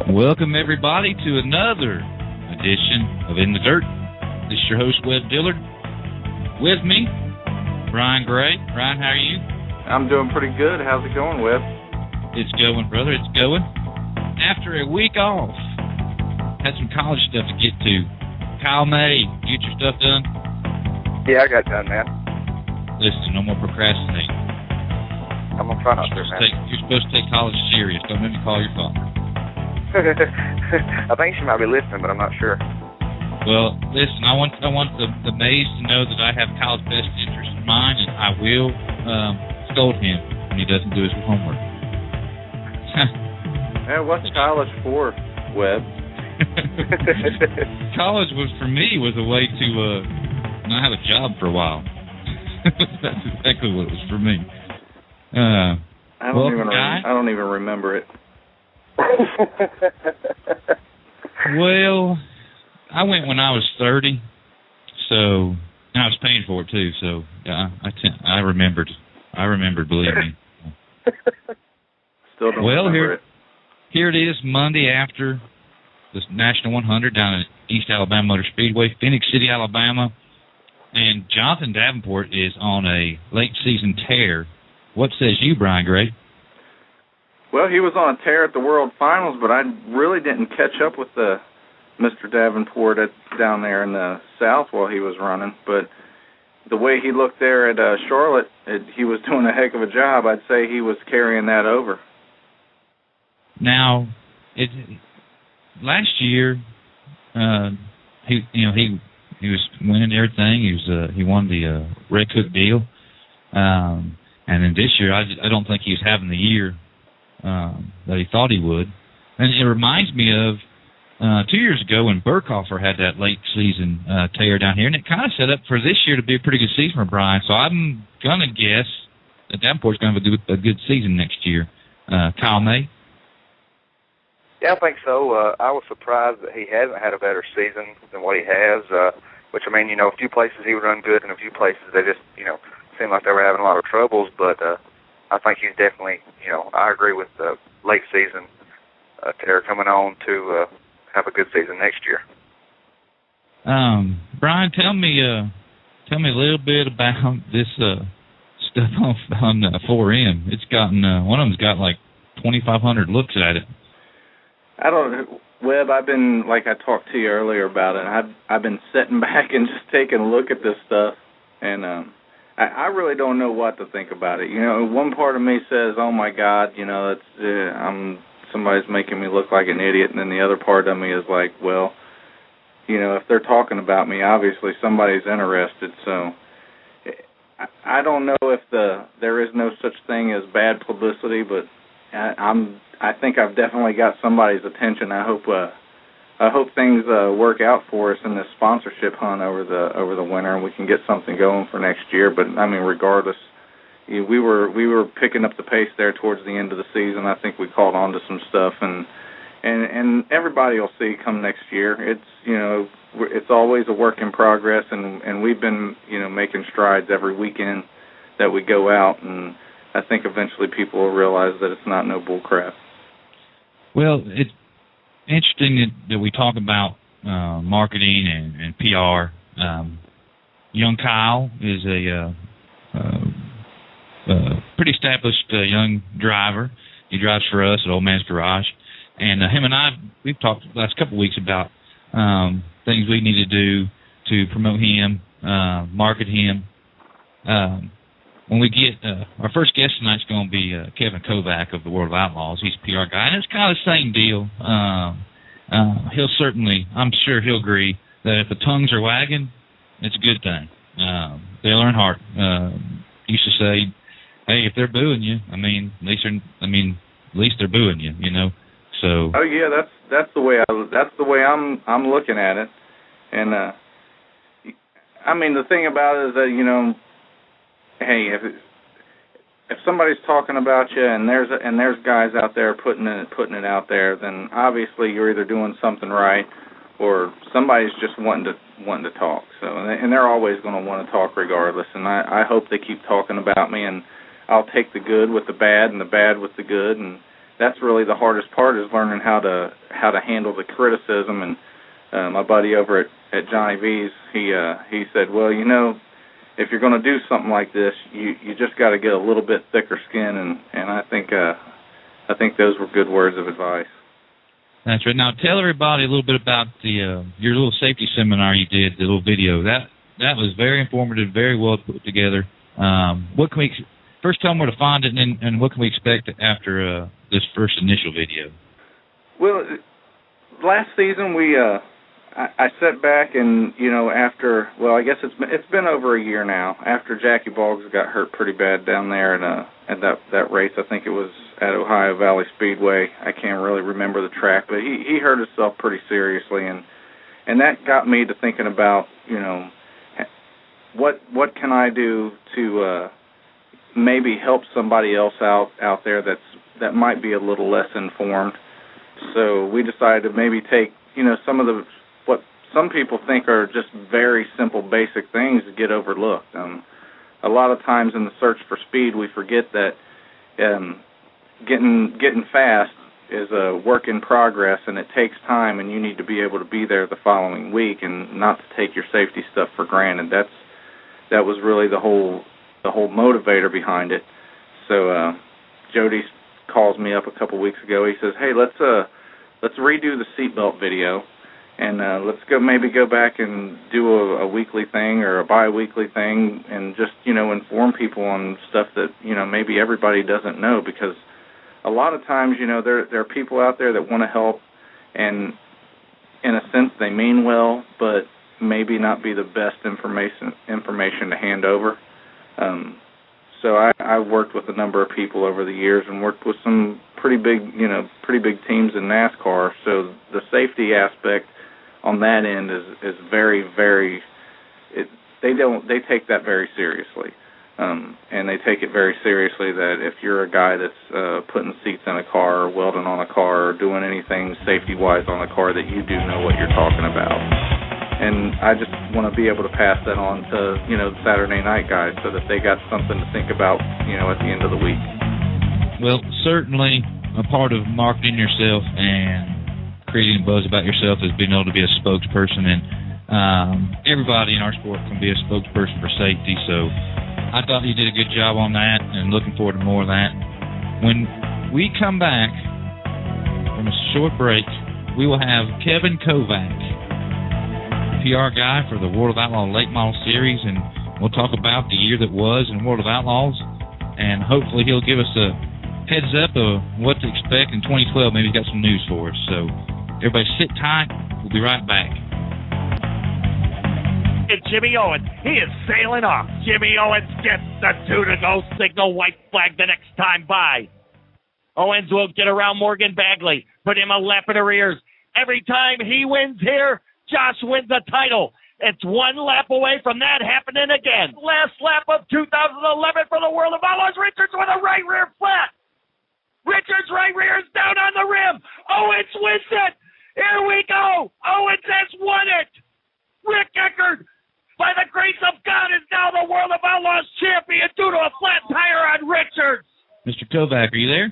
Welcome, everybody, to another edition of In the Dirt. This is your host, Webb Dillard. With me, Brian Gray. Brian, how are you? I'm doing pretty good. How's it going, Webb? It's going, brother. It's going. After a week off, had some college stuff to get to. Kyle May, you get your stuff done? Yeah, I got done, man. Listen, no more procrastinating. I'm going to try not to, man. You're supposed to take college serious. Don't let me call your father. I think she might be listening, but I'm not sure. Well, listen, I want the Mays to know that I have Kyle's best interest in mind, and I will scold him when he doesn't do his homework. Man, what's college for, Webb? College was for me was a way to not have a job for a while. That's exactly what it was for me. I don't even remember it. Well, I went when I was 30, and I was paying for it too. So yeah, I remembered. Believe me. Still don't remember it. Here it is, Monday after the National 100 down at East Alabama Motor Speedway, Phoenix City, Alabama, and Jonathan Davenport is on a late season tear. What says you, Brian Gray? Well, he was on a tear at the World Finals, but I really didn't catch up with Mr. Davenport down there in the South while he was running. But the way he looked there at Charlotte, he was doing a heck of a job. I'd say he was carrying that over. Now, last year, he was winning everything. He won the Red Cook deal, and then this year, I don't think he was having the year that he thought he would. And it reminds me of 2 years ago when Burkhofer had that late season tear down here, and it kind of set up for this year to be a pretty good season for Brian. So I'm going to guess that Davenport's going to have a good season next year. Kyle May? Yeah, I think so. I was surprised that he hasn't had a better season than what he has, which, I mean, a few places he would run good, and a few places they just, seemed like they were having a lot of troubles, but I think he's definitely, I agree with the late season tear coming on to have a good season next year. Brian, tell me a little bit about this stuff on 4M. It's gotten one of them's got like 2,500 looks at it. I don't, Webb. I've been, like I talked to you earlier about it. I've been sitting back and just taking a look at this stuff, and I really don't know what to think about it. One part of me says, "Oh my God, somebody's making me look like an idiot," and then the other part of me is like, "Well, if they're talking about me, obviously somebody's interested." So I don't know if there is no such thing as bad publicity, but I think I've definitely got somebody's attention. I hope things work out for us in this sponsorship hunt over the winter, and we can get something going for next year. But I mean, regardless, we were picking up the pace there towards the end of the season. I think we caught on to some stuff, and everybody will see come next year. It's always a work in progress, and we've been making strides every weekend that we go out, and I think eventually people will realize that it's not no bull crap. Well, it's interesting that we talk about marketing and PR. Young Kyle is a pretty established young driver. He drives for us at Old Man's Garage. And him and I, we've talked the last couple of weeks about things we need to do to promote him, market him. When we get our first guest tonight's going to be Kevin Kovac of the World of Outlaws. He's a PR guy, and it's kind of the same deal. He'll certainly, I'm sure he'll agree that if the tongues are wagging, it's a good thing. Dale Earnhardt used to say, "Hey, if they're booing you, at least they're booing you, So. Oh yeah, that's the way I'm looking at it, and the thing about it is that hey, if somebody's talking about you and there's guys out there putting it out there, then obviously you're either doing something right or somebody's just wanting to talk. So and they're always going to want to talk regardless. And I hope they keep talking about me, and I'll take the good with the bad and the bad with the good. And that's really the hardest part, is learning how how to handle the criticism. And my buddy over at Johnny V's, he said, well, you know, if you're going to do something like this, you just got to get a little bit thicker skin, and I think those were good words of advice. That's right. Now tell everybody a little bit about your little safety seminar you did, the little video. That was very informative, very well put together. What can we first tell them where to find it, and what can we expect after this first initial video? Well, last season I sat back and, you know, after, well, I guess it's been over a year now, after Jackie Boggs got hurt pretty bad down there at that race. I think it was at Ohio Valley Speedway. I can't really remember the track, but he hurt himself pretty seriously, and that got me to thinking about, you know, what can I do to maybe help somebody else out there that might be a little less informed. So we decided to maybe take, you know, some of what some people think are just very simple, basic things that get overlooked. A lot of times in the search for speed, we forget that getting fast is a work in progress, and it takes time, and you need to be able to be there the following week and not to take your safety stuff for granted. That was really the whole motivator behind it. So Jody calls me up a couple weeks ago. He says, "Hey, let's redo the seatbelt video, and let's maybe go back and do a weekly thing or a bi-weekly thing, and just, you know, inform people on stuff that, you know, maybe everybody doesn't know, because a lot of times, you know, there are people out there that want to help, and in a sense they mean well, but maybe not be the best information to hand over." So I worked with a number of people over the years and worked with some pretty big teams in NASCAR. So the safety aspect on that end is very, very. They take that very seriously, and they take it very seriously that if you're a guy that's putting seats in a car or welding on a car or doing anything safety-wise on a car, that you do know what you're talking about. And I just want to be able to pass that on to, you know, the Saturday night guys, so that they got something to think about, you know, at the end of the week. Well, certainly a part of marketing yourself and creating a buzz about yourself is being able to be a spokesperson, and everybody in our sport can be a spokesperson for safety. So I thought you did a good job on that, and looking forward to more of that. When we come back from a short break, we will have Kevin Kovac, PR guy for the World of Outlaw Late Model Series, and we'll talk about the year that was in World of Outlaws, and hopefully he'll give us a heads up of what to expect in 2012. Maybe he's got some news for us. So everybody sit tight. We'll be right back. And Jimmy Owens, he is sailing off. Jimmy Owens gets the 2-to-go signal, white flag the next time by. Owens will get around Morgan Bagley, put him a lap in the rears. Every time he wins here, Josh wins the title. It's one lap away from that happening again. Last lap of 2011 for the World of Outlaws. Richards with a right rear flat. Richards' right rear is down on the rim. Owens wins it. Here we go. Owens has won it. Rick Eckert, by the grace of God, is now the World of Outlaws champion due to a flat tire on Richards. Mr. Kovac, are you there?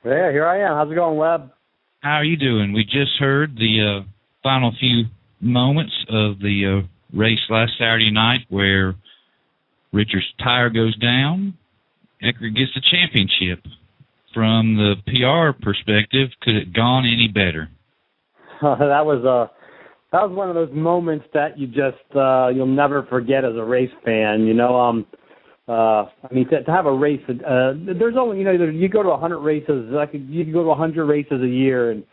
Yeah, here I am. How's it going, Webb? How are you doing? We just heard the final few moments of the race last Saturday night, where Richard's tire goes down. Eckert gets the championship. From the PR perspective, could it gone any better? That was one of those moments that you just you'll never forget as a race fan. You know, I mean, to have a race, there's only, you know, you go to 100 races, like you can go to 100 races a year, and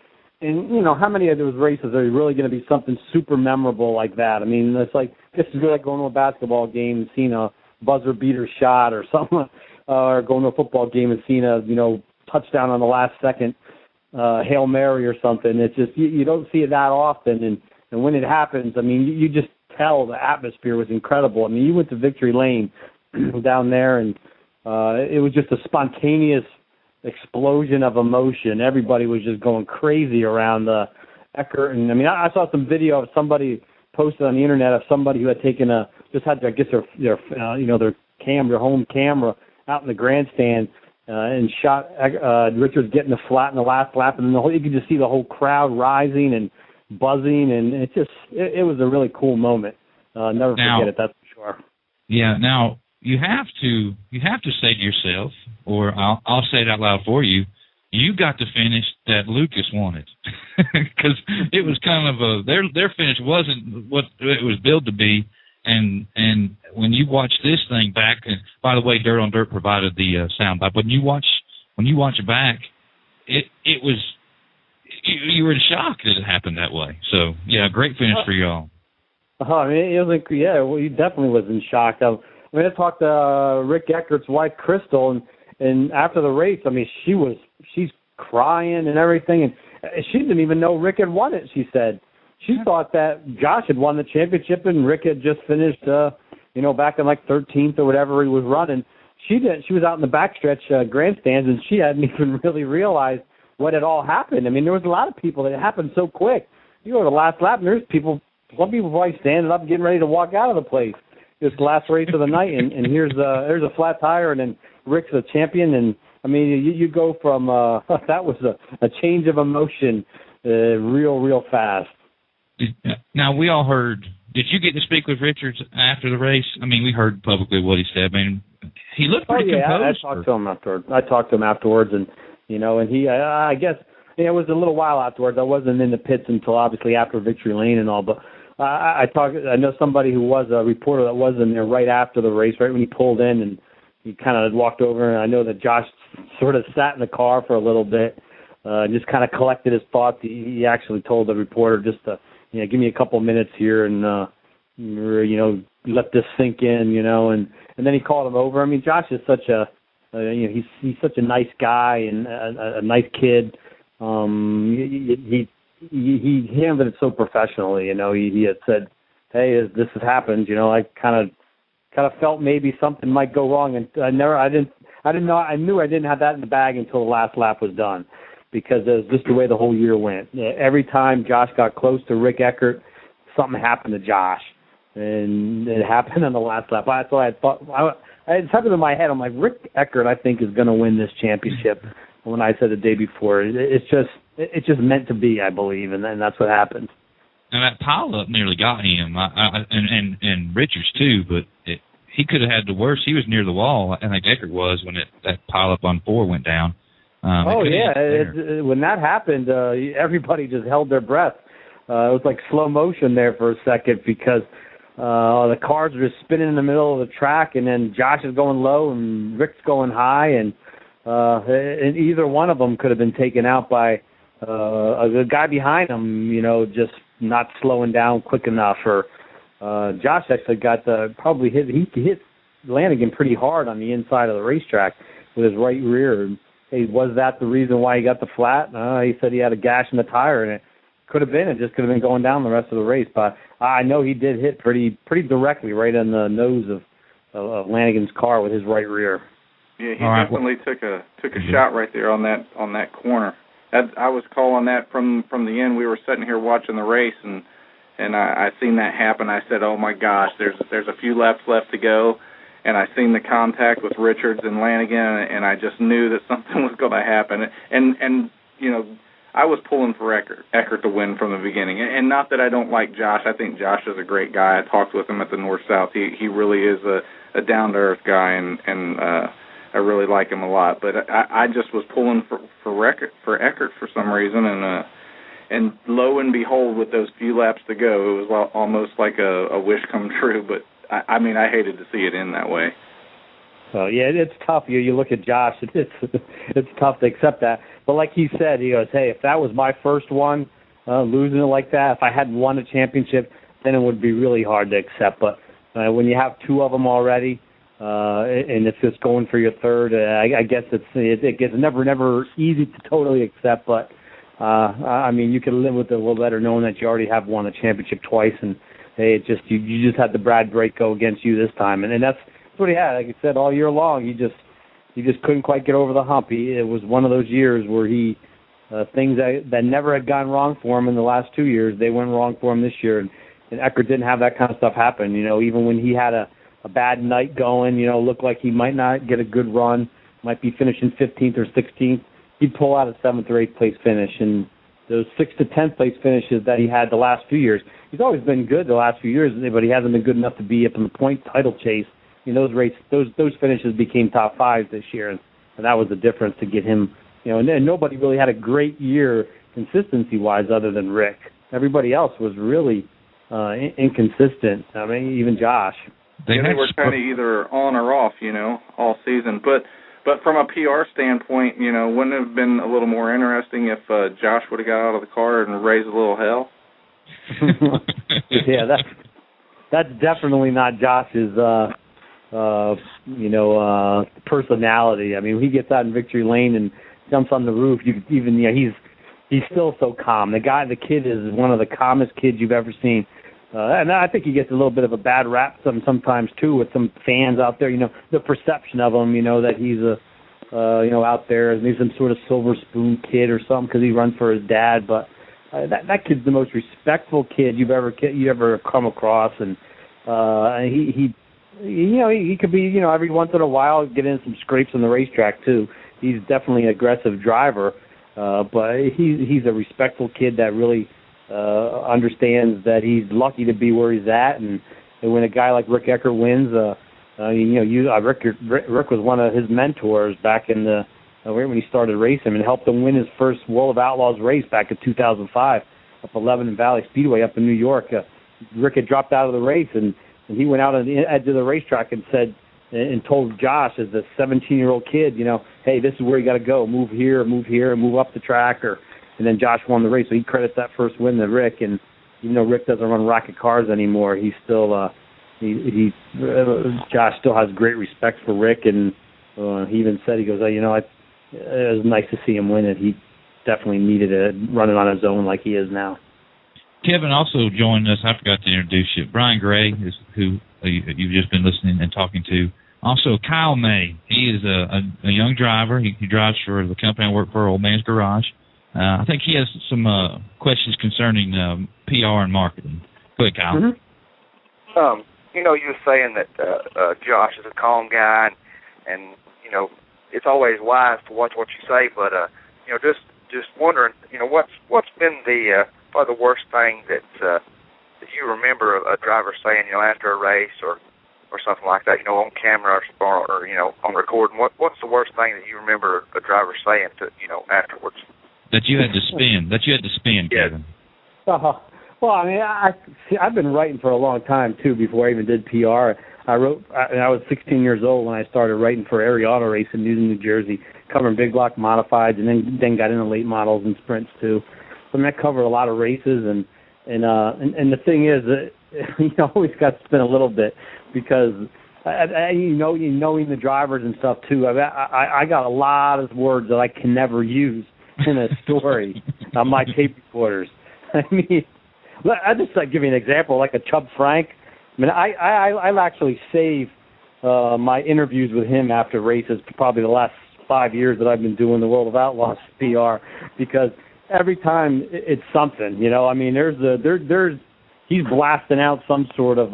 you know, how many of those races are really going to be something super memorable like that? I mean, it's like, this is like going to a basketball game and seeing a buzzer beater shot or something, or going to a football game and seeing a, you know, touchdown on the last second, Hail Mary or something. It's just, you don't see it that often, and when it happens, I mean, you just tell the atmosphere was incredible. I mean, you went to Victory Lane down there, and it was just a spontaneous explosion of emotion. Everybody was just going crazy around Eckert. And I mean, I saw some video of somebody posted on the internet of somebody who had taken their home camera out in the grandstand and shot Richards getting the flat in the last lap, and then you could just see the whole crowd rising and buzzing, and it was a really cool moment. Never forget it, that's for sure. Yeah. Now you have to say to yourself, or I'll say it out loud for you. You got the finish that Lucas wanted, because it was kind of their finish wasn't what it was billed to be, and when you watch this thing back, and by the way, Dirt on Dirt provided the soundbite. When you watch it back, it was you were in shock that it happened that way. So yeah, great finish for y'all. I mean, it was like, yeah, well, he definitely was in shock. I mean, I talked to Rick Eckert's wife, Crystal, and after the race, I mean, she's crying and everything, and she didn't even know Rick had won it. She said she thought that Josh had won the championship and Rick had just finished, back in like 13th or whatever he was running. She was out in the backstretch grandstands, and she hadn't even really realized what had all happened. I mean, there was a lot of people that it happened so quick. You go to the last lap, and there's some people probably standing up, getting ready to walk out of the place. It's the last race of the night, and here's a flat tire, and then Rick's the champion, and I mean, you go from that was a change of emotion, real fast. Now we all heard. Did you get to speak with Richards after the race? I mean, we heard publicly what he said. I mean, he looked pretty composed. I talked to him afterwards. and and he, I guess, it was a little while afterwards. I wasn't in the pits until obviously after Victory Lane and all, but. I know somebody who was a reporter that was in there right after the race, right when he pulled in, and he kind of walked over, and I know that Josh sort of sat in the car for a little bit, just kind of collected his thoughts. He actually told the reporter just to, give me a couple minutes here and, let this sink in, and then he called him over. I mean, Josh is such he's such a nice guy and a nice kid. He handled it so professionally. He had said, "Hey, this has happened." I kind of felt maybe something might go wrong, and I didn't know. I knew I didn't have that in the bag until the last lap was done, because it was just the way the whole year went. Every time Josh got close to Rick Eckert, something happened to Josh, and it happened on the last lap. That's why I thought. I had something in my head. I'm like, Rick Eckert, I think, is going to win this championship. When I said the day before, it's just meant to be, I believe, and that's what happened. And that pileup nearly got him, and Richards too. But he could have had the worst. He was near the wall. I think Eckert was when that pileup on 4 went down. When that happened, everybody just held their breath. It was like slow motion there for a second, because the cars were just spinning in the middle of the track, and then Josh is going low and Rick's going high, and either one of them could have been taken out by the guy behind him, just not slowing down quick enough. Or Josh actually got probably he hit Lanigan pretty hard on the inside of the racetrack with his right rear. Hey, was that the reason why he got the flat? He said he had a gash in the tire, and it could have been. It just could have been going down the rest of the race. But I know he did hit pretty directly right on the nose of Lanigan's car with his right rear. Yeah, he definitely took a shot right there on that corner. I was calling that from the end. We were sitting here watching the race, and I seen that happen. I said, "Oh my gosh, there's a few laps left to go," and I seen the contact with Richards and Lanigan, and I just knew that something was going to happen. And I was pulling for Eckert to win from the beginning. And not that I don't like Josh. I think Josh is a great guy. I talked with him at the North-South. He really is a down-to-earth guy, and I really like him a lot. But I just was pulling for Eckert for some reason, and lo and behold, with those few laps to go, it was almost like a wish come true. But I mean, I hated to see it end that way. So yeah, it's tough. You look at Josh, it's tough to accept that. But like he said, he goes, "Hey, if that was my first one, losing it like that, if I hadn't won a championship, then it would be really hard to accept. But when you have 2 of them already, and it's just going for your third, I guess it gets never easy to totally accept. But I mean, you can live with it a little better knowing that you already have won a championship twice, and hey, it just you just had the Brad break go against you this time, and that's what he had. Like I said, all year long, he just couldn't quite get over the hump. It was one of those years where things that never had gone wrong for him in the last 2 years, they went wrong for him this year. And Eckert didn't have that kind of stuff happen. Even when he had a bad night going, looked like he might not get a good run, might be finishing 15th or 16th, he'd pull out a 7th or 8th place finish. And those 6th to 10th place finishes that he had the last few years, he's always been good the last few years, but he hasn't been good enough to be up in the point title chase. In those races, those finishes became top 5s this year, and that was the difference to get him. And nobody really had a great year consistency-wise other than Rick. Everybody else was really inconsistent. I mean, even Josh. They were kind of either on or off, all season. But from a PR standpoint, wouldn't it have been a little more interesting if Josh would have got out of the car and raised a little hell? Yeah, that's definitely not Josh's, personality. I mean, when he gets out in victory lane and jumps on the roof, he's still so calm. The kid is one of the calmest kids you've ever seen. And I think he gets a little bit of a bad rap sometimes too with some fans out there. The perception of him, that he's out there and he's some sort of silver spoon kid or something because he runs for his dad. But that kid's the most respectful kid you ever come across, and he could be every once in a while get in some scrapes on the racetrack too. He's definitely an aggressive driver, but he's a respectful kid that really understands that he's lucky to be where he's at, and when a guy like Rick Eckert wins, Rick was one of his mentors back in the when he started racing and helped him win his first World of Outlaws race back in 2005 up 11 Valley Speedway up in New York. Rick had dropped out of the race, and he went out on the edge of the racetrack and said and told Josh as a 17-year-old kid, hey, this is where you got to go, move here, move up the track, and then Josh won the race. So he credits that first win to Rick. And even though Rick doesn't run rocket cars anymore, he's still Josh still has great respect for Rick. And he even said, he goes, it was nice to see him win it. He definitely needed it running on his own like he is now. Kevin also joined us. I forgot to introduce you. Brian Gray is who you've just been listening and talking to. Also, Kyle May. He is a young driver. He drives for the company I work for, Old Man's Garage. I think he has some questions concerning PR and marketing. Go ahead, Kyle. Mm-hmm. You were saying that Josh is a calm guy, and it's always wise to watch what you say. But just wondering, what's been probably the worst thing that you remember a driver saying, after a race or something like that, on camera or on recording. What's the worst thing that you remember a driver saying to afterwards? That you had to spin. Kevin. Well, I mean, I've been writing for a long time too. Before I even did PR, I was 16 years old when I started writing for Erie Auto Race in Newton, New Jersey, covering big block modifieds, and then got into late models and sprints too. So I covered a lot of races, and the thing is that you always got to spin a little bit because knowing the drivers and stuff too. I got a lot of words that I can never use in a story on my tape recorders. I mean, I just give you an example, like a Chubb Frank. I mean, I'll actually save my interviews with him after races, probably the last 5 years that I've been doing the World of Outlaws PR, because every time it's something, I mean, he's blasting out some sort of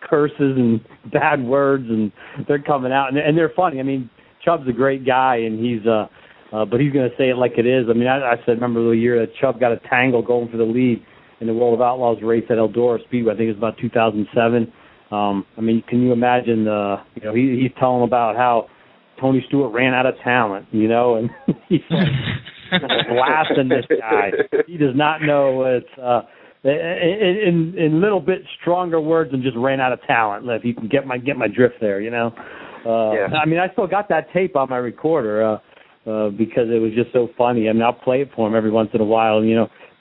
curses and bad words, and they're coming out, and they're funny. I mean, Chubb's a great guy, and he's but he's going to say it like it is. I mean, I said, remember the year that Chubb got a tangle going for the lead in the World of Outlaws race at Eldora Speedway. I think it was about 2007. I mean, can you imagine? He's telling about how Tony Stewart ran out of talent, and he's blasting this guy. He does not know it's in little bit stronger words than just ran out of talent. If you can get my drift there, Yeah. I mean, I still got that tape on my recorder because it was just so funny. I mean, I'll play it for him every once in a while.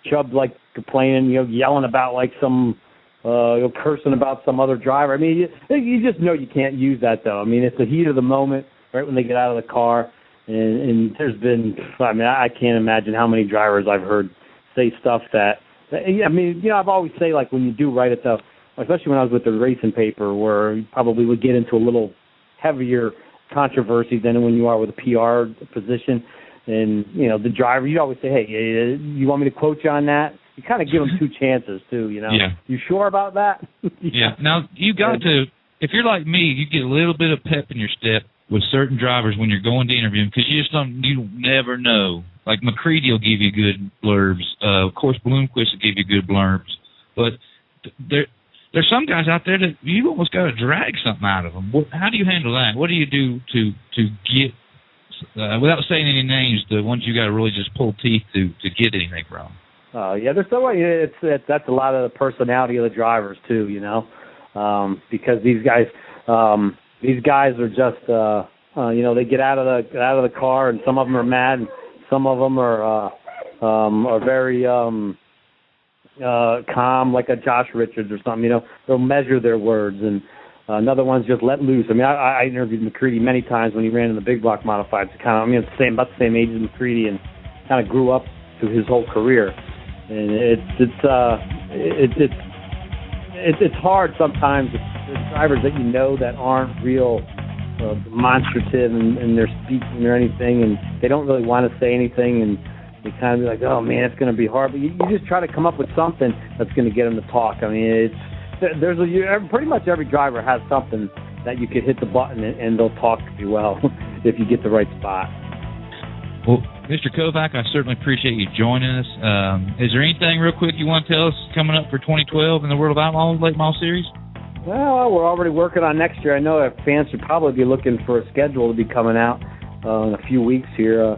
Chubb complaining, yelling about some, cursing about some other driver. I mean, you just know you can't use that though. I mean, it's the heat of the moment, right when they get out of the car, and there's been. I mean, I can't imagine how many drivers I've heard say stuff that. I mean, I've always say when you do write it though, especially when I was with the racing paper, where you probably would get into a little heavier controversy than when you are with a PR position. And, the driver, you always say, hey, you want me to quote you on that? You kind of give them two chances, too, Yeah. You sure about that? Yeah. Now, you got to if you're like me, you get a little bit of pep in your step with certain drivers when you're going to interview them, because you never know. Like McCready will give you good blurbs. Of course, Bloomquist will give you good blurbs. But there's some guys out there that you almost got to drag something out of them. How do you handle that? What do you do to get, without saying any names, the ones you got to really just pull teeth to get anything from? Yeah, there's so much. That's a lot of the personality of the drivers too, you know, because these guys are just, they get out of the car, and some of them are mad, and some of them are very calm, like a Josh Richards or something. You know, they'll measure their words, and another one's just let loose. I mean, I interviewed McCready many times when he ran in the big block modifieds. About the same age as McCready, and kind of grew up through his whole career. And it's hard sometimes. There's drivers that you know that aren't real demonstrative in their speaking or anything, and they don't really want to say anything, and they kind of be like, oh man, it's going to be hard. But you just try to come up with something that's going to get them to talk. I mean, pretty much every driver has something that you could hit the button and they'll talk pretty well if you get the right spot. Well, Mr. Kovac, I certainly appreciate you joining us. Is there anything real quick you want to tell us coming up for 2012 in the World of Outlaws Late Model Series? Well, we're already working on next year. I know that fans should probably be looking for a schedule to be coming out in a few weeks here.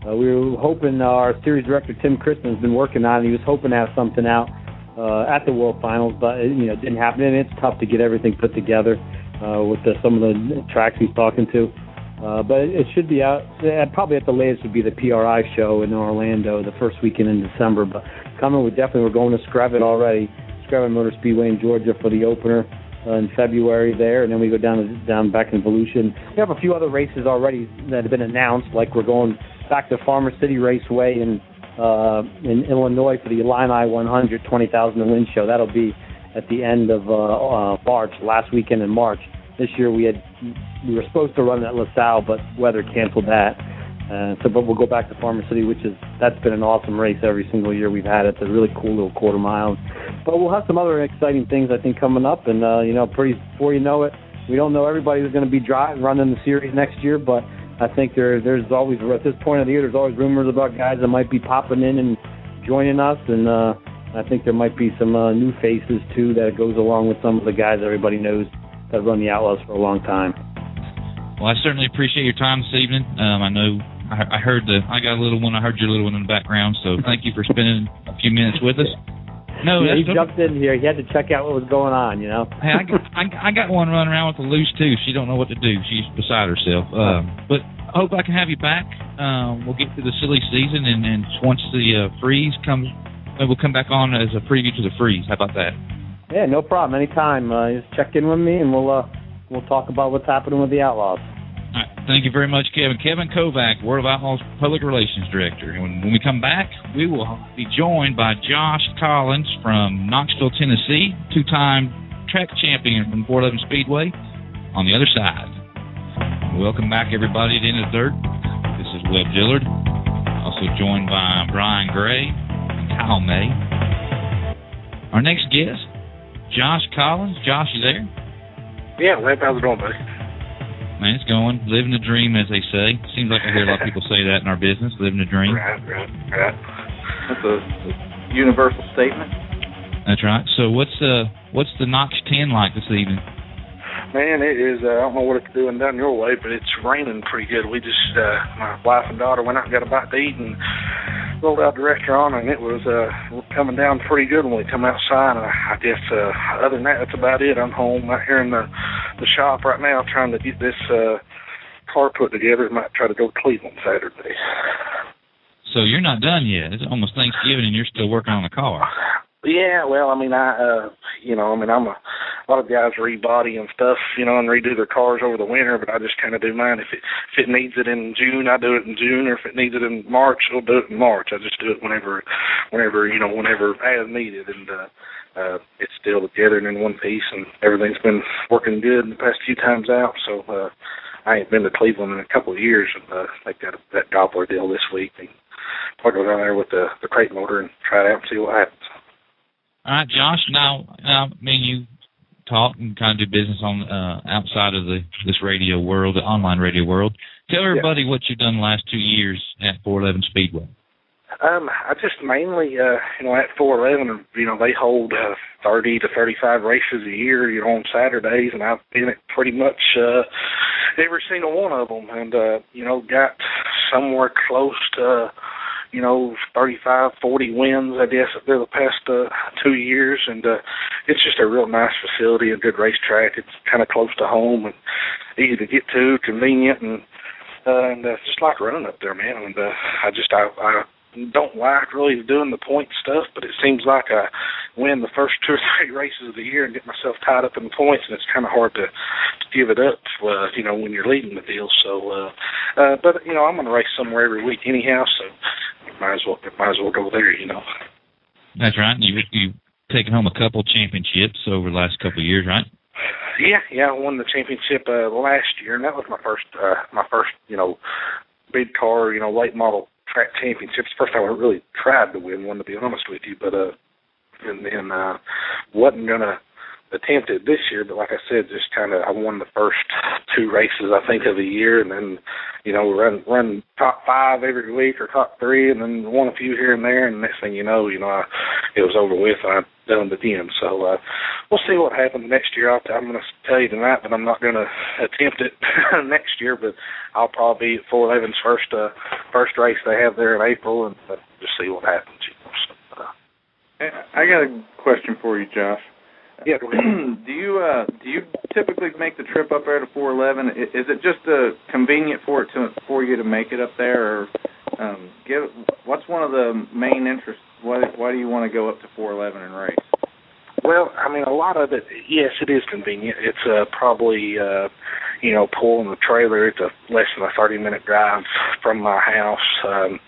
We were hoping, our series director Tim Crispin's been working on it. He was hoping to have something out at the World Finals, but it didn't happen. And it's tough to get everything put together with some of the tracks he's talking to. But it should be out. Probably at the latest would be the PRI show in Orlando the first weekend in December. But we're going to Screven already, Screven Motor Speedway in Georgia for the opener in February there, and then we go down back in Volusia. We have a few other races already that have been announced, like we're going back to Farmer City Raceway in Illinois for the Illini 100 20,000 to win show. That'll be at the end of March, last weekend in March. This year we were supposed to run at LaSalle, but weather canceled that. But we'll go back to Farmer City, that's been an awesome race every single year we've had. It's a really cool little quarter mile. But we'll have some other exciting things, I think, coming up. And, before you know it, we don't know everybody who's going to be running the series next year, but I think there's always, at this point of the year, there's always rumors about guys that might be popping in and joining us. And I think there might be some new faces, too, that goes along with some of the guys everybody knows that run the Outlaws for a long time. Well, I certainly appreciate your time this evening. I know I got a little one. I heard your little one in the background, so thank you for spending a few minutes with us. No, yeah, he jumped in here. He had to check out what was going on, you know. Hey, I got one running around with a loose too. She don't know what to do. She's beside herself. But I hope I can have you back. We'll get through the silly season, and once the freeze comes, we'll come back on as a preview to the freeze. How about that? Yeah, no problem. Anytime. Just check in with me, and we'll talk about what's happening with the Outlaws. All right. Thank you very much, Kevin. Kevin Kovac, World of Outlaws Public Relations Director. And when we come back, we will be joined by Josh Collins from Knoxville, Tennessee, two-time track champion from 411 Speedway, on the other side. Welcome back, everybody, to the end of the third. This is Webb Dillard, also joined by Brian Gray and Kyle May. Our next guest, Josh Collins. Josh, you there? Yeah, Webb, how's it going, buddy? Man, it's going. Living the dream, as they say. Seems like I hear a lot of people say that in our business, living the dream. Right. That's a universal statement. That's right. So what's the Knox 10 like this evening? Man, it is, I don't know what it's doing down your way, but it's raining pretty good. We just, my wife and daughter went out and got a bite to eat and rolled out the restaurant, and it was coming down pretty good when we come outside. And I guess other than that, that's about it. I'm home out here in the shop right now trying to get this car put together. Might try to go to Cleveland Saturday. So you're not done yet. It's almost Thanksgiving, and you're still working on the car. Yeah, well, I mean, a lot of guys rebody and stuff, and redo their cars over the winter, but I just kind of do mine. If it needs it in June, I do it in June, or if it needs it in March, I'll do it in March. I just do it whenever as needed, and it's still together and in one piece, and everything's been working good the past few times out, so I ain't been to Cleveland in a couple of years, and like that Doppler deal this week, and I'll go down there with the crate motor and try it out and see what happens. All right, Josh. Now, I mean, talk and kind of do business on outside of this radio world, the online radio world. Tell everybody what you've done the last 2 years at 411 Speedway. I just mainly, at 411, they hold 30 to 35 races a year, on Saturdays, and I've been at pretty much every single one of them, and, got somewhere close to, 35, 40 wins, I guess, through the past 2 years, and it's just a real nice facility, a good racetrack. It's kind of close to home and easy to get to, convenient, and just like running up there, man. And I don't like really doing the point stuff, but it seems like I win the first 2 or 3 races of the year and get myself tied up in the points, and it's kind of hard to give it up, when you're leading the deal. So, but I'm going to race somewhere every week anyhow, so might as well go there, That's right. You've taken home a couple championships over the last couple of years, right? Yeah, I won the championship last year, and that was my first, big car, late model track championships. First time I really tried to win one, to be honest with you, but and then wasn't gonna attempt it this year. But like I said, just kind of I won the first 2 races I think of the year, and then run top 5 every week or top 3, and then won a few here and there. And next thing it was over with. I'm done with them. So we'll see what happens next year. I'm going to tell you tonight that I'm not going to attempt it next year, but I'll probably be at 411's first race they have there in April, and just see what happens. I got a question for you, Josh. Yeah, go ahead. Do you typically make the trip up there to 411? Is it just convenient for you to make it up there, or what's one of the main interests? Why do you want to go up to 411 and race? Well, a lot of it, yes, it is convenient. It's probably, pulling the trailer. It's less than a 30-minute drive from my house.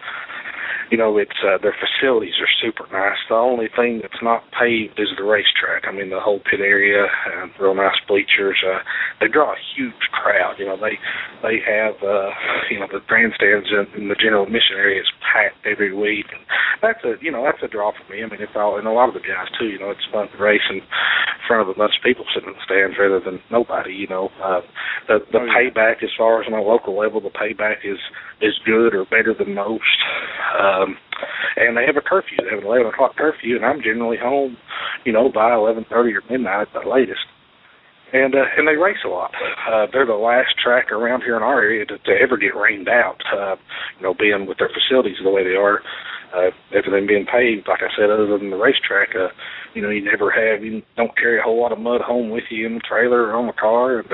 It's their facilities are super nice. The only thing that's not paved is the racetrack. The whole pit area, real nice bleachers. They draw a huge crowd. They have the grandstands in the general admission area is packed every week, and that's a draw for me. It's all, and a lot of the guys too. It's fun to race in front of a bunch of people sitting in the stands rather than nobody. The payback, as far as on a local level, the payback is good or better than most. And they have a curfew. They have an 11 o'clock curfew, and I'm generally home, by 11:30 or midnight at the latest. And they race a lot. They're the last track around here in our area to ever get rained out, being with their facilities the way they are. Everything being paved, like I said, other than the racetrack, you don't carry a whole lot of mud home with you in the trailer or on the car, and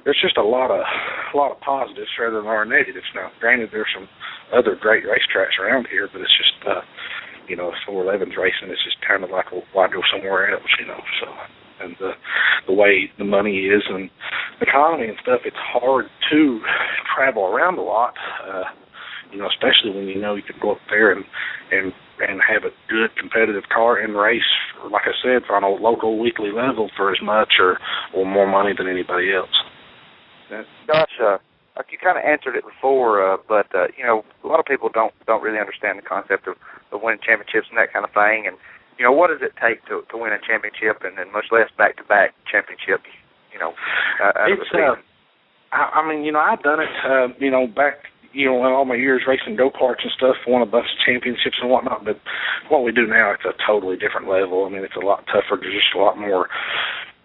there's just a lot of positives rather than our negatives. Now, granted, there's some other great racetracks around here, but it's just, 411's racing, it's just kind of like, why go somewhere else, so. And the way the money is and the economy and stuff, it's hard to travel around a lot, especially when you can go up there and have a good competitive car and race, like I said, on a local weekly level for as much or more money than anybody else. Josh, you kind of answered it before, but a lot of people don't really understand the concept of winning championships and that kind of thing. And what does it take to win a championship, and then much less back-to-back championships? I've done it. Back. In all my years racing go-karts and stuff, won a bunch of championships and whatnot, but what we do now, it's a totally different level. It's a lot tougher. There's just a lot more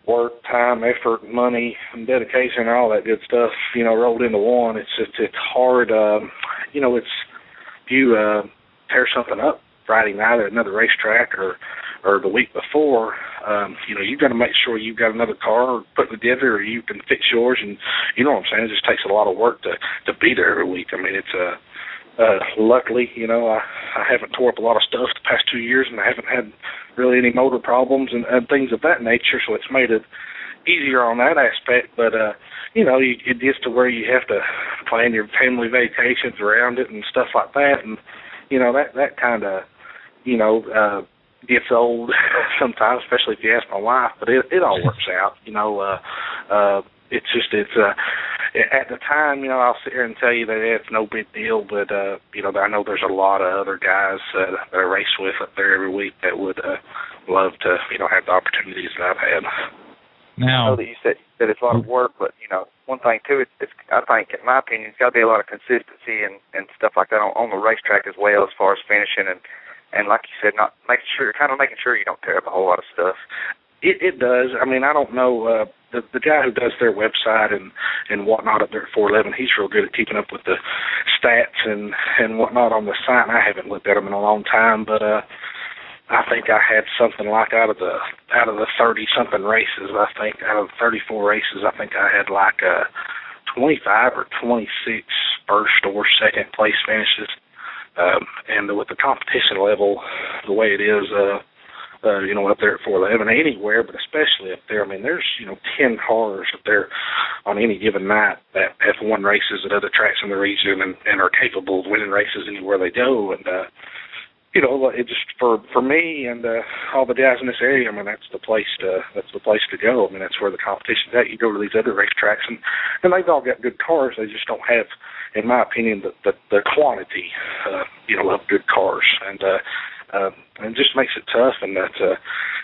work, time, effort, money, and dedication, and all that good stuff, rolled into one. It's hard, if you tear something up Friday night at another racetrack or the week before, you've got to make sure you've got another car put together or you can fix yours, and you know what I'm saying, it just takes a lot of work to be there every week. It's luckily, I haven't tore up a lot of stuff the past 2 years, and I haven't had really any motor problems and things of that nature, so it's made it easier on that aspect, but it gets to where you have to plan your family vacations around it and stuff like that, and that kind of gets old sometimes, especially if you ask my wife, but it all works out. At the time, I'll sit here and tell you that it's no big deal, but I know there's a lot of other guys that I race with up there every week that would love to have the opportunities that I've had. Now, I know that you said it's a lot of work, but one thing too, it's I think, in my opinion, it's got to be a lot of consistency and stuff like that on the racetrack as well, as far as finishing and like you said, not making sure you don't tear up a whole lot of stuff. It does. I mean, I don't know. The guy who does their website and whatnot up there at 411, he's real good at keeping up with the stats and whatnot on the site. And I haven't looked at them in a long time, but I think I had something like out of the 30-something races. I think out of 34 races, I think I had like 25 or 26 first or second place finishes. And with the competition level, the way it is, up there at 411, anywhere, but especially up there. I mean, there's 10 cars up there on any given night that have won races at other tracks in the region and are capable of winning races anywhere they go. And it just for me and all the guys in this area, I mean, that's the place to go. I mean, that's where the competition's at. You go to these other racetracks and they've all got good cars. They just don't have, in my opinion, the quantity, of good cars, and it just makes it tough. And that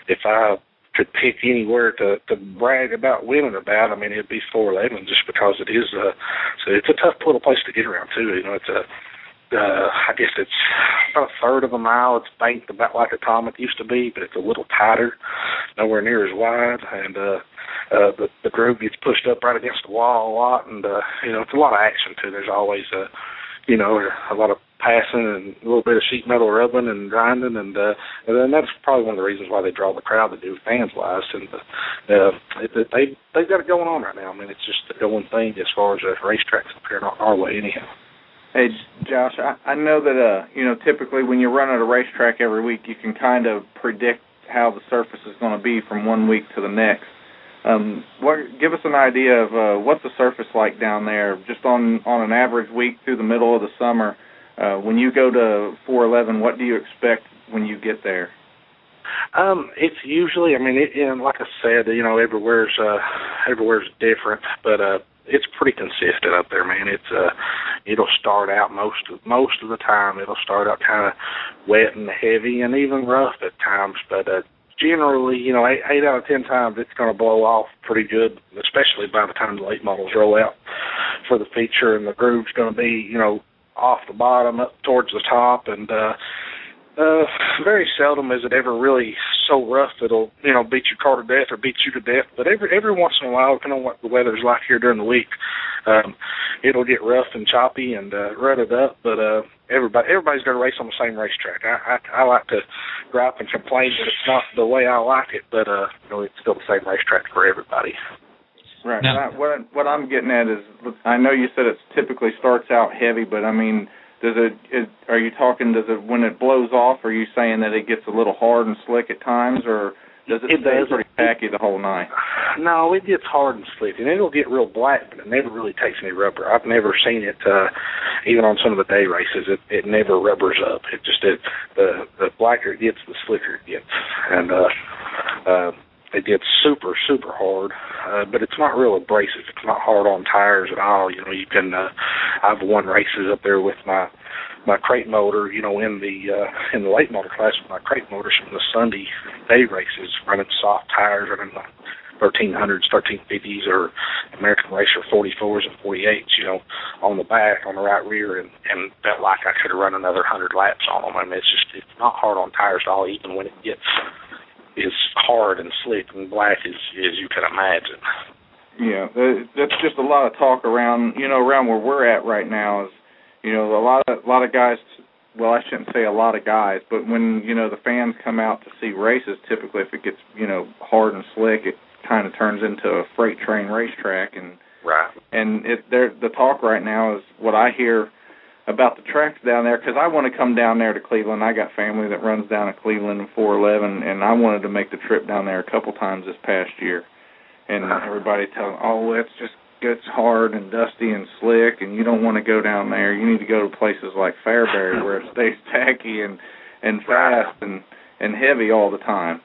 if I could pick anywhere to brag about winning about, I mean, it'd be 411, just because it is. So it's a tough little place to get around too. It's I guess it's about a third of a mile. It's banked about like a Comet used to be, but it's a little tighter, nowhere near as wide, and the groove gets pushed up right against the wall a lot, and it's a lot of action too. There's always a lot of passing and a little bit of sheet metal rubbing and grinding, and then that's probably one of the reasons why they draw the crowd they do, fans wise. And they've got it going on right now. I mean, it's just the going thing as far as racetracks up here our way, anyhow. Hey, Josh, I know that, typically when you run at a racetrack every week, you can kind of predict how the surface is going to be from one week to the next. Give us an idea of what's the surface like down there, just on an average week through the middle of the summer. When you go to 411, what do you expect when you get there? It's usually, I mean, like I said, everywhere's different, but it's pretty consistent up there, man. It'll start out most of the time. It'll start out kind of wet and heavy and even rough at times, but generally, 8 out of 10 times it's going to blow off pretty good, especially by the time the late models roll out for the feature, and the groove's going to be, off the bottom up towards the top, and very seldom is it ever really so rough it'll, beat your car to death or beat you to death. But every once in a while, depending on what the weather's like here during the week, it'll get rough and choppy and rutted up. But everybody's got to race on the same racetrack. I like to gripe and complain that it's not the way I like it, but it's still the same racetrack for everybody. Right. Now, what I'm getting at is, I know you said it typically starts out heavy, but I mean, are you talking, when it blows off, are you saying that it gets a little hard and slick at times, or does it stay pretty tacky the whole night? No, it gets hard and slick, and it'll get real black, but it never really takes any rubber. I've never seen it, even on some of the day races, it never rubbers up. The blacker it gets, the slicker it gets, and it gets super, super hard, but it's not real abrasive. It's not hard on tires at all. You can. I've won races up there with my crate motor. In the late model class with my crate motors from the Sunday day races, running soft tires, running the 1300s, 1350s, or American Racer 44s and 48s. On the back, on the right rear, and felt like I could have run another 100 laps on them. I mean, it's not hard on tires at all, even when it gets as hard and slick and black as you can imagine. Yeah, that's just a lot of talk around where we're at right now. Is a lot of guys. Well, I shouldn't say a lot of guys, but when the fans come out to see races, typically if it gets hard and slick, it kind of turns into a freight train racetrack, and right. And the talk right now is what I hear about the tracks down there, because I want to come down there to Cleveland. I got family that runs down to Cleveland in 411, and I wanted to make the trip down there a couple times this past year. And everybody telling, it's hard and dusty and slick, and you don't want to go down there. You need to go to places like Fairbury where it stays tacky and fast and heavy all the time.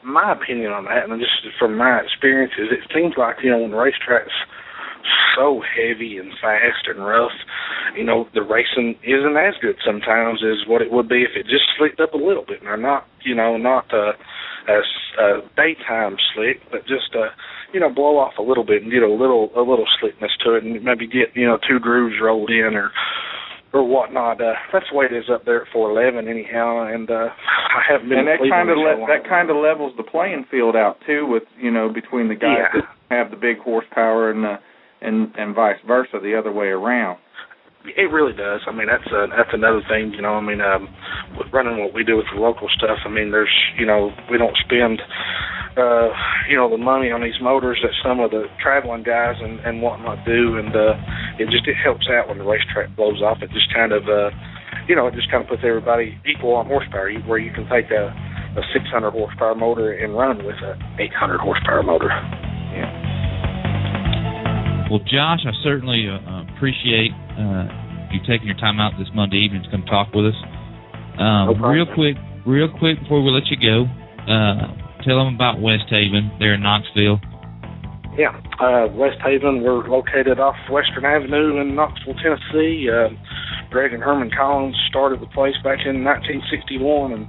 My opinion on that, and just from my experiences, it seems like, when the racetrack's so heavy and fast and rough, the racing isn't as good sometimes as what it would be if it just slicked up a little bit. And they're not daytime slick, but just blow off a little bit and get a little slickness to it, and maybe get 2 grooves rolled in or whatnot. That's the way it is up there at 411 anyhow, and I haven't been. And that kind of levels the playing field out too, with between the guys that have the big horsepower and vice versa, the other way around. It really does. I mean, that's another thing. With running what we do with the local stuff. I mean, there's we don't spend the money on these motors that some of the traveling guys and whatnot do, and it helps out when the racetrack blows off. It just kind of puts everybody equal on horsepower, where you can take a 600 horsepower motor and run with a 800 horsepower motor. Yeah. Well, Josh, I certainly appreciate you taking your time out this Monday evening to come talk with us. No problem. Real quick before we let you go, tell them about West Haven there in Knoxville. Yeah, West Haven, we're located off Western Avenue in Knoxville, Tennessee. Greg and Herman Collins started the place back in 1961, and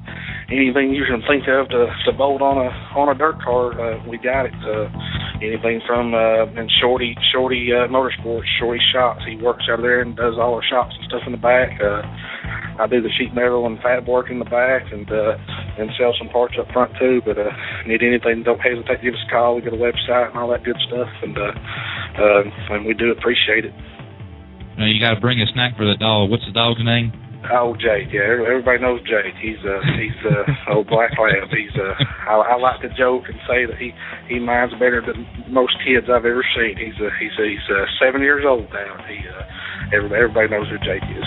anything you can think of to bolt on a dirt car, we got it. Anything from and Shorty Motorsports, Shorty Shops. He works out of there and does all our shops and stuff in the back. I do the sheet metal and fab work in the back, and sell some parts up front too. But need anything, don't hesitate to give us a call. We got a website and all that good stuff, and we do appreciate it. Now you got to bring a snack for the dog. What's the dog's name? Oh, Jake. Yeah, everybody knows Jake. He's old black lab. I like to joke and say that he minds better than most kids I've ever seen. He's 7 years old now. Everybody knows who Jake is.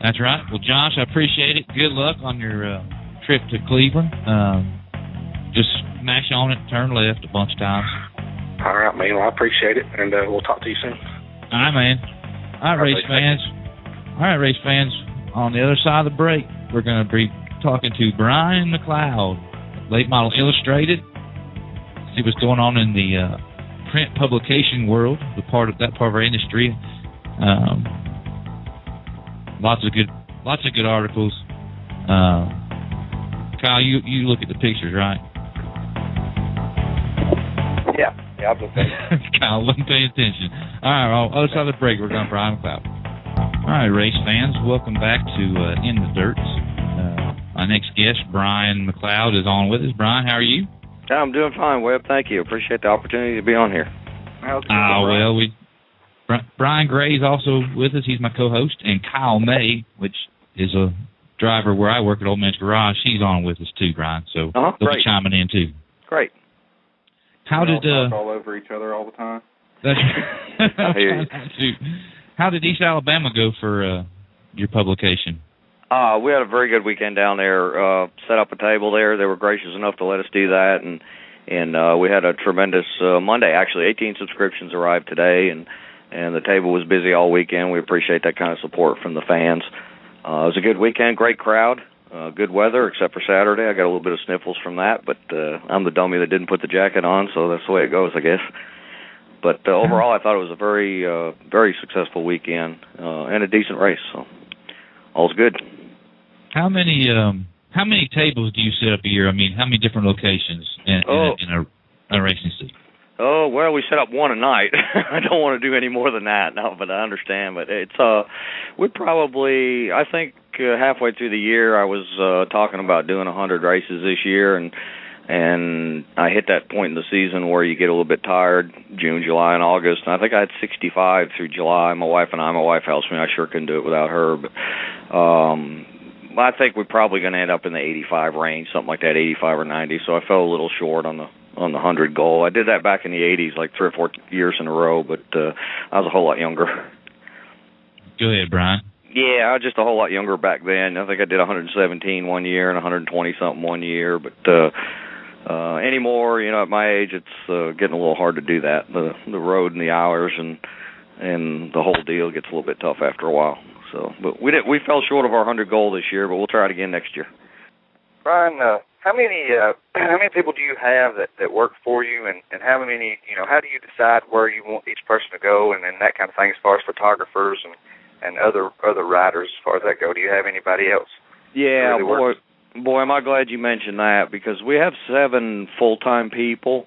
That's right. Well, Josh, I appreciate it. Good luck on your trip to Cleveland. Just smash on it, turn left a bunch of times. All right, man. Well, I appreciate it, and we'll talk to you soon. All right, man. All right, race fans. On the other side of the break, we're going to be talking to Brian McLeod, Late Model Illustrated. See what's going on in the print publication world, that part of our industry. Lots of good articles. Kyle, you look at the pictures, right? Yeah, I've been paying. Kyle wasn't paying attention. All right, on the other side of the break, we're going to Brian McLeod. All right, race fans, welcome back to In the Dirt. My next guest, Brian McLeod, is on with us. Brian, how are you? I'm doing fine, Webb. Thank you. Appreciate the opportunity to be on here. Brian Gray is also with us. He's my co-host. And Kyle May, which is a driver where I work at Old Man's Garage, he's on with us too, Brian. So they'll be chiming in too. Great. How did talk all over each other all the time? That's How did East Alabama go for your publication? We had a very good weekend down there. Set up a table there. They were gracious enough to let us do that, and we had a tremendous Monday. Actually, 18 subscriptions arrived today, and the table was busy all weekend. We appreciate that kind of support from the fans. It was a good weekend, great crowd, good weather, except for Saturday. I got a little bit of sniffles from that, but I'm the dummy that didn't put the jacket on, so that's the way it goes, I guess. But overall, I thought it was a very, very successful weekend and a decent race. So all's good. How many tables do you set up a year? I mean, how many different locations in a racing seat? Oh, well, we set up one a night. I don't want to do any more than that, no, but I understand. But it's we probably, I think halfway through the year, I was talking about doing 100 races this year, and I hit that point in the season where you get a little bit tired, June, July, and August. And I think I had 65 through July. My wife helps me. I sure couldn't do it without her. But I think we're probably going to end up in the 85 range, something like that, 85 or 90. So I fell a little short on the 100 goal. I did that back in the 80s, like 3 or 4 years in a row, but I was a whole lot younger. Go ahead, Brian. Yeah, I was just a whole lot younger back then. I think I did 117 one year and 120-something one year, but anymore, at my age, it's getting a little hard to do that. The road and the hours and the whole deal gets a little bit tough after a while. So, but we fell short of our 100 goal this year, but we'll try it again next year. Brian, how many people do you have that work for you, and how many, how do you decide where you want each person to go, and that kind of thing as far as photographers and other riders as far as that go? Do you have anybody else? Yeah, really boy. Boy, am I glad you mentioned that, because we have 7 full-time people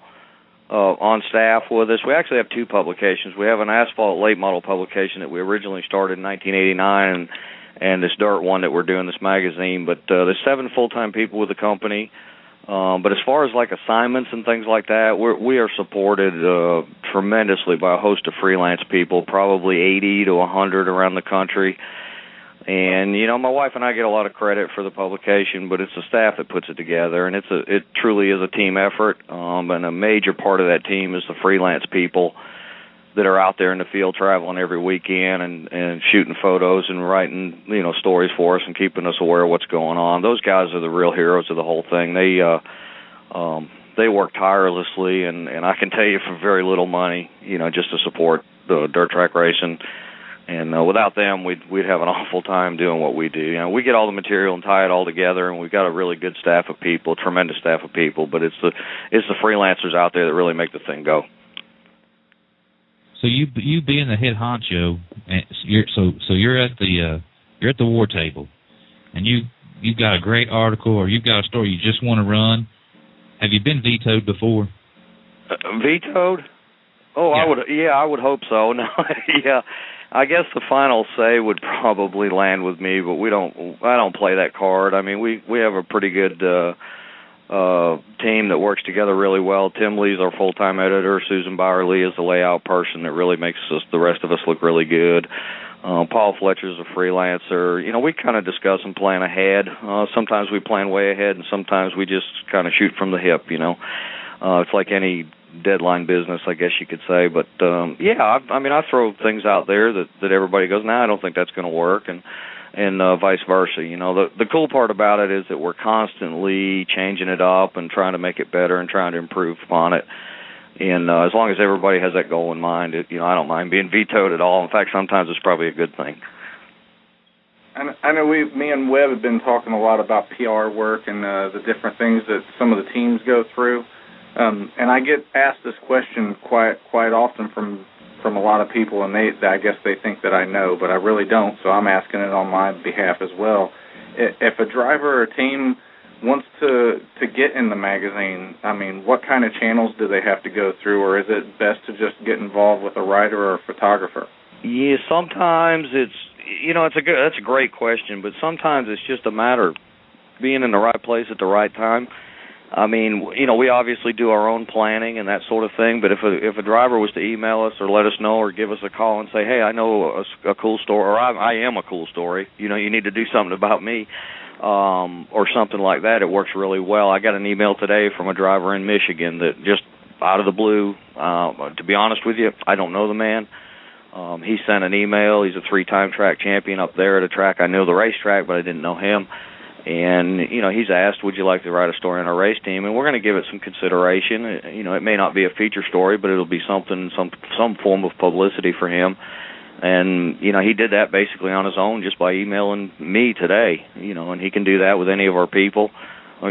on staff with us. We actually have 2 publications. We have an asphalt late model publication that we originally started in 1989, and this dirt one that we're doing, this magazine. But there's 7 full-time people with the company. But as far as like assignments and things like that, we are supported tremendously by a host of freelance people, probably 80 to 100 around the country. And, you know, my wife and I get a lot of credit for the publication, but it's the staff that puts it together, and it truly is a team effort. And a major part of that team is the freelance people that are out there in the field traveling every weekend and shooting photos and writing, you know, stories for us and keeping us aware of what's going on. Those guys are the real heroes of the whole thing. They work tirelessly, and I can tell you for very little money, you know, just to support the dirt track racing. And without them, we'd have an awful time doing what we do. You know, we get all the material and tie it all together, and we've got a really good staff of people, tremendous staff of people. But it's the freelancers out there that really make the thing go. So you being the head honcho, you're at the war table, and you've got a great article or you've got a story you just want to run. Have you been vetoed before? Vetoed? Oh, yeah. I would hope so. No, yeah. I guess the final say would probably land with me, but I don't play that card. I mean, we have a pretty good team that works together really well. Tim Lee's our full-time editor. Susan Bowerly is the layout person that really makes the rest of us look really good. Paul Fletcher's a freelancer. You know, we kind of discuss and plan ahead. Sometimes we plan way ahead, and sometimes we just kind of shoot from the hip, you know. It's like any deadline business, I guess you could say. But, yeah, I mean, I throw things out there that everybody goes, I don't think that's going to work, and vice versa. You know, the cool part about it is that we're constantly changing it up and trying to make it better and trying to improve upon it. And as long as everybody has that goal in mind, I don't mind being vetoed at all. In fact, sometimes it's probably a good thing. I know me and Webb have been talking a lot about PR work and the different things that some of the teams go through. And I get asked this question quite often from a lot of people, and I guess they think that I know, but I really don't, so I'm asking it on my behalf as well. If a driver or a team wants to get in the magazine, I mean, what kind of channels do they have to go through, or is it best to just get involved with a writer or a photographer? Yeah, sometimes that's a great question, but sometimes it's just a matter of being in the right place at the right time. I mean, you know, we obviously do our own planning and that sort of thing, but if a driver was to email us or let us know or give us a call and say, hey, I know a cool story, or I am a cool story, you know, you need to do something about me, or something like that, it works really well. I got an email today from a driver in Michigan that just out of the blue, to be honest with you, I don't know the man. He sent an email. He's a 3-time track champion up there at a track. I know the racetrack, but I didn't know him. And, you know, he's asked, would you like to write a story on our race team? And we're going to give it some consideration. You know, it may not be a feature story, but it'll be something, some form of publicity for him. And, you know, he did that basically on his own just by emailing me today, you know, and he can do that with any of our people,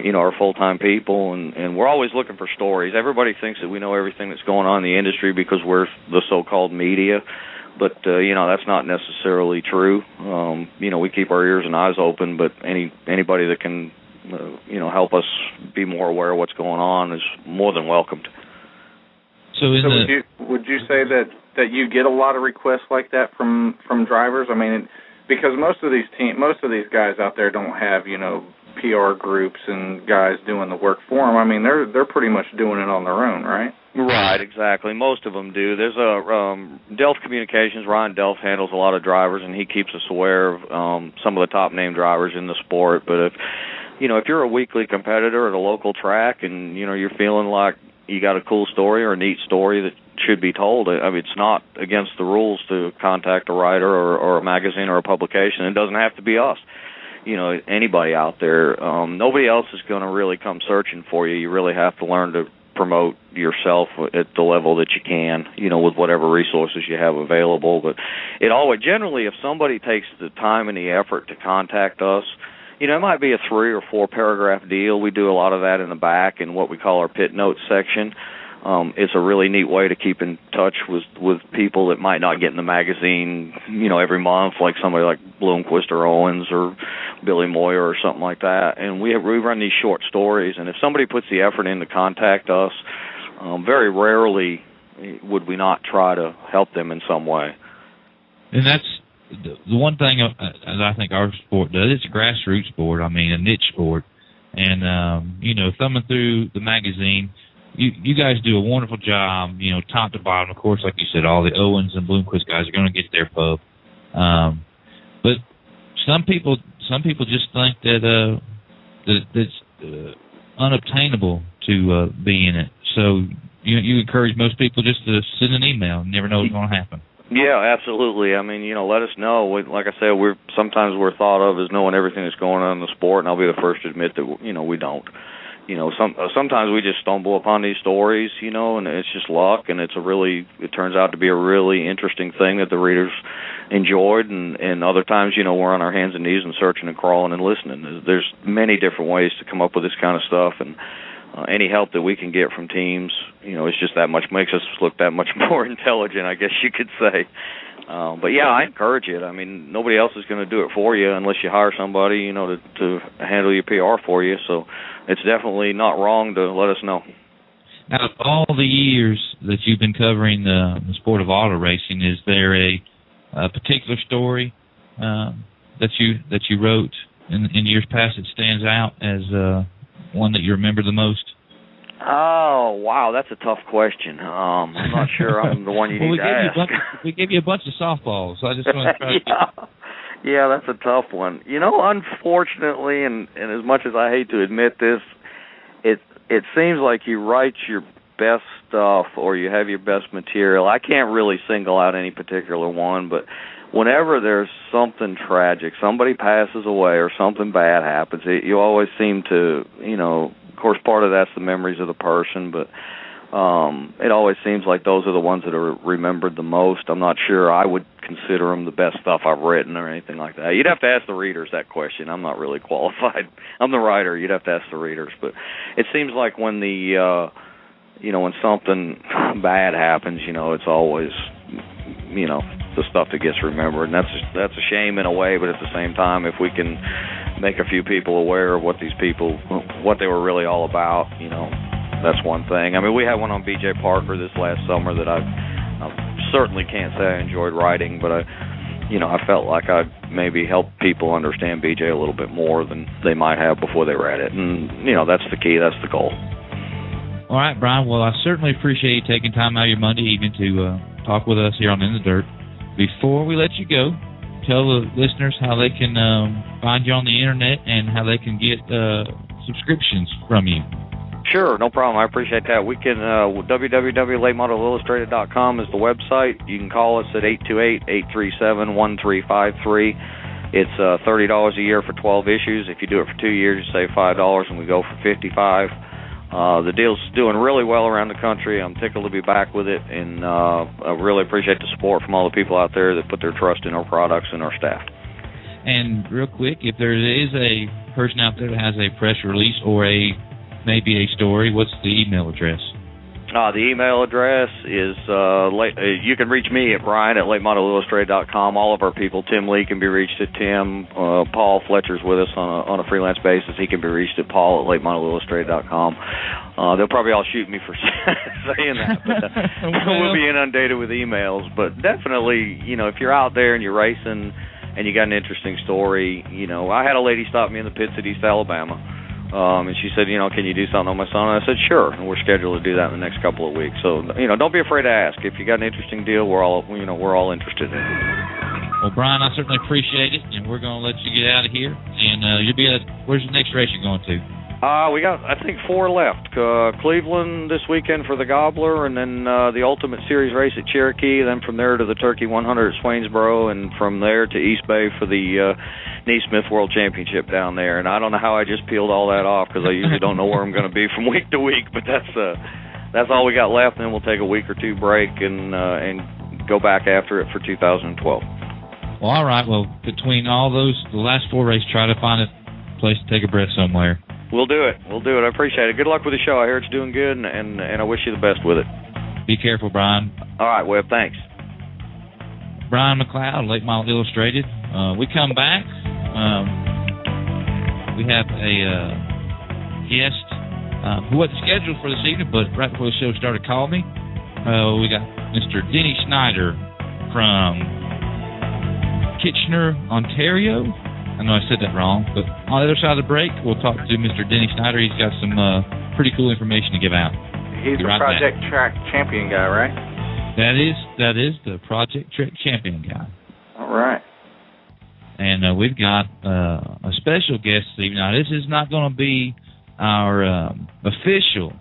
you know, our full-time people. And we're always looking for stories. Everybody thinks that we know everything that's going on in the industry because we're the so-called media. But, you know, that's not necessarily true. You know, we keep our ears and eyes open, but anybody that can, you know, help us be more aware of what's going on is more than welcomed. So would you say that you get a lot of requests like that from drivers? I mean, because most of these guys out there don't have, you know, PR groups and guys doing the work for them. I mean, they're pretty much doing it on their own, right? Right, exactly. Most of them do. There's a Delft Communications. Ryan Delft handles a lot of drivers, and he keeps us aware of some of the top name drivers in the sport. But if you're a weekly competitor at a local track, and you know you're feeling like you got a cool story or a neat story that should be told, I mean, it's not against the rules to contact a writer or a magazine or a publication. It doesn't have to be us. You know, anybody out there. Nobody else is going to really come searching for you. You really have to learn to promote yourself at the level that you can, you know, with whatever resources you have available. But it always, generally, if somebody takes the time and the effort to contact us, you know, it might be a 3 or 4 paragraph deal. We do a lot of that in the back in what we call our pit notes section. It's a really neat way to keep in touch with people that might not get in the magazine, you know, every month, like somebody like Bloomquist or Owens or Billy Moyer or something like that. And we run these short stories, and if somebody puts the effort in to contact us, very rarely would we not try to help them in some way. And that's the one thing as I think our sport does. It's a grassroots sport. I mean, a niche sport. And, thumbing through the magazine, you guys do a wonderful job, top to bottom. Of course, like you said, all the Owens and Bloomquist guys are going to get their pub. But some people just think that it's unobtainable to be in it. So you encourage most people just to send an email. You never know what's going to happen. Yeah, absolutely. I mean, let us know. Like I said, sometimes we're thought of as knowing everything that's going on in the sport, and I'll be the first to admit that we don't. Sometimes we just stumble upon these stories, and it's just luck, and it turns out to be a really interesting thing that the readers enjoyed, and other times, we're on our hands and knees and searching and crawling and listening. There's many different ways to come up with this kind of stuff, and any help that we can get from teams, it's just that much, makes us look that much more intelligent, I guess you could say. But yeah, I encourage it. I mean, nobody else is going to do it for you unless you hire somebody, to handle your PR for you. So it's definitely not wrong to let us know. Out of all the years that you've been covering the sport of auto racing, is there a particular story that you wrote in years past that stands out as one that you remember the most? Oh, wow, that's a tough question. I'm not sure I'm the one you need to ask. We gave you a bunch of softballs, so I just want to try to... Yeah, that's a tough one. Unfortunately, and as much as I hate to admit this, it seems like you write your best stuff or you have your best material. I can't really single out any particular one, but whenever there's something tragic, somebody passes away or something bad happens, you always seem to, of course, part of that's the memories of the person, but it always seems like those are the ones that are remembered the most. I'm not sure I would consider them the best stuff I've written or anything like that. You'd have to ask the readers that question. I'm not really qualified. I'm the writer. You'd have to ask the readers. But it seems like when when something bad happens, it's always, the stuff that gets remembered. And that's a shame in a way, but at the same time, if we can make a few people aware of what they were really all about, that's one thing. I mean, we had one on B.J. Parker this last summer that I certainly can't say I enjoyed writing, but I felt like I'd maybe help people understand B.J. a little bit more than they might have before they read it. And, that's the key. That's the goal. All right, Brian. Well, I certainly appreciate you taking time out of your Monday evening to talk with us here on In the Dirt. Before we let you go, tell the listeners how they can find you on the Internet and how they can get subscriptions from you. Sure, no problem. I appreciate that. We can, www.latemodelillustrated.com is the website. You can call us at 828-837-1353. It's $30 a year for 12 issues. If you do it for 2 years, you save $5, and we go for $55. The deal's doing really well around the country. I'm tickled to be back with it, and I really appreciate the support from all the people out there that put their trust in our products and our staff. And real quick, if there is a person out there that has a press release or maybe a story, what's the email address? The email address is, you can reach me at Brian@latemodelillustrated.com. All of our people, Tim Lee can be reached at Tim. Paul Fletcher's with us on a freelance basis. He can be reached at Paul@latemodelillustrated.com. They'll probably all shoot me for saying that, but we'll be inundated with emails. But definitely, if you're out there and you're racing and you got an interesting story, I had a lady stop me in the pits at East Alabama. And she said, can you do something on my son? And I said, sure. And we're scheduled to do that in the next couple of weeks. So, don't be afraid to ask. If you got an interesting deal, we're all interested in it. Well, Brian, I certainly appreciate it, and we're going to let you get out of here. And where's the next race you're going to? We got, I think, 4 left. Cleveland this weekend for the Gobbler, and then the Ultimate Series race at Cherokee, then from there to the Turkey 100 at Swainsboro, and from there to East Bay for the Neesmith World Championship down there. And I don't know how I just peeled all that off, because I usually don't know where I'm going to be from week to week, but that's all we got left, and then we'll take a week or two break and go back after it for 2012. Well, all right. Well, between all the last 4 races, try to find a place to take a breath somewhere. We'll do it. I appreciate it. Good luck with the show. I hear it's doing good, and I wish you the best with it. Be careful, Brian. All right, Webb. Thanks. Brian McLeod, Late Model Illustrated. We come back. we have a guest who wasn't scheduled for this evening, but right before the show started, called me. We got Mr. Denny Snider from Kitchener, Ontario. I know I said that wrong, but on the other side of the break, we'll talk to Mr. Denny Snider. He's got some pretty cool information to give out. He's the Project Track champion guy, right? That is the Project Track champion guy. All right. And we've got a special guest this evening. Now, this is not going to be our official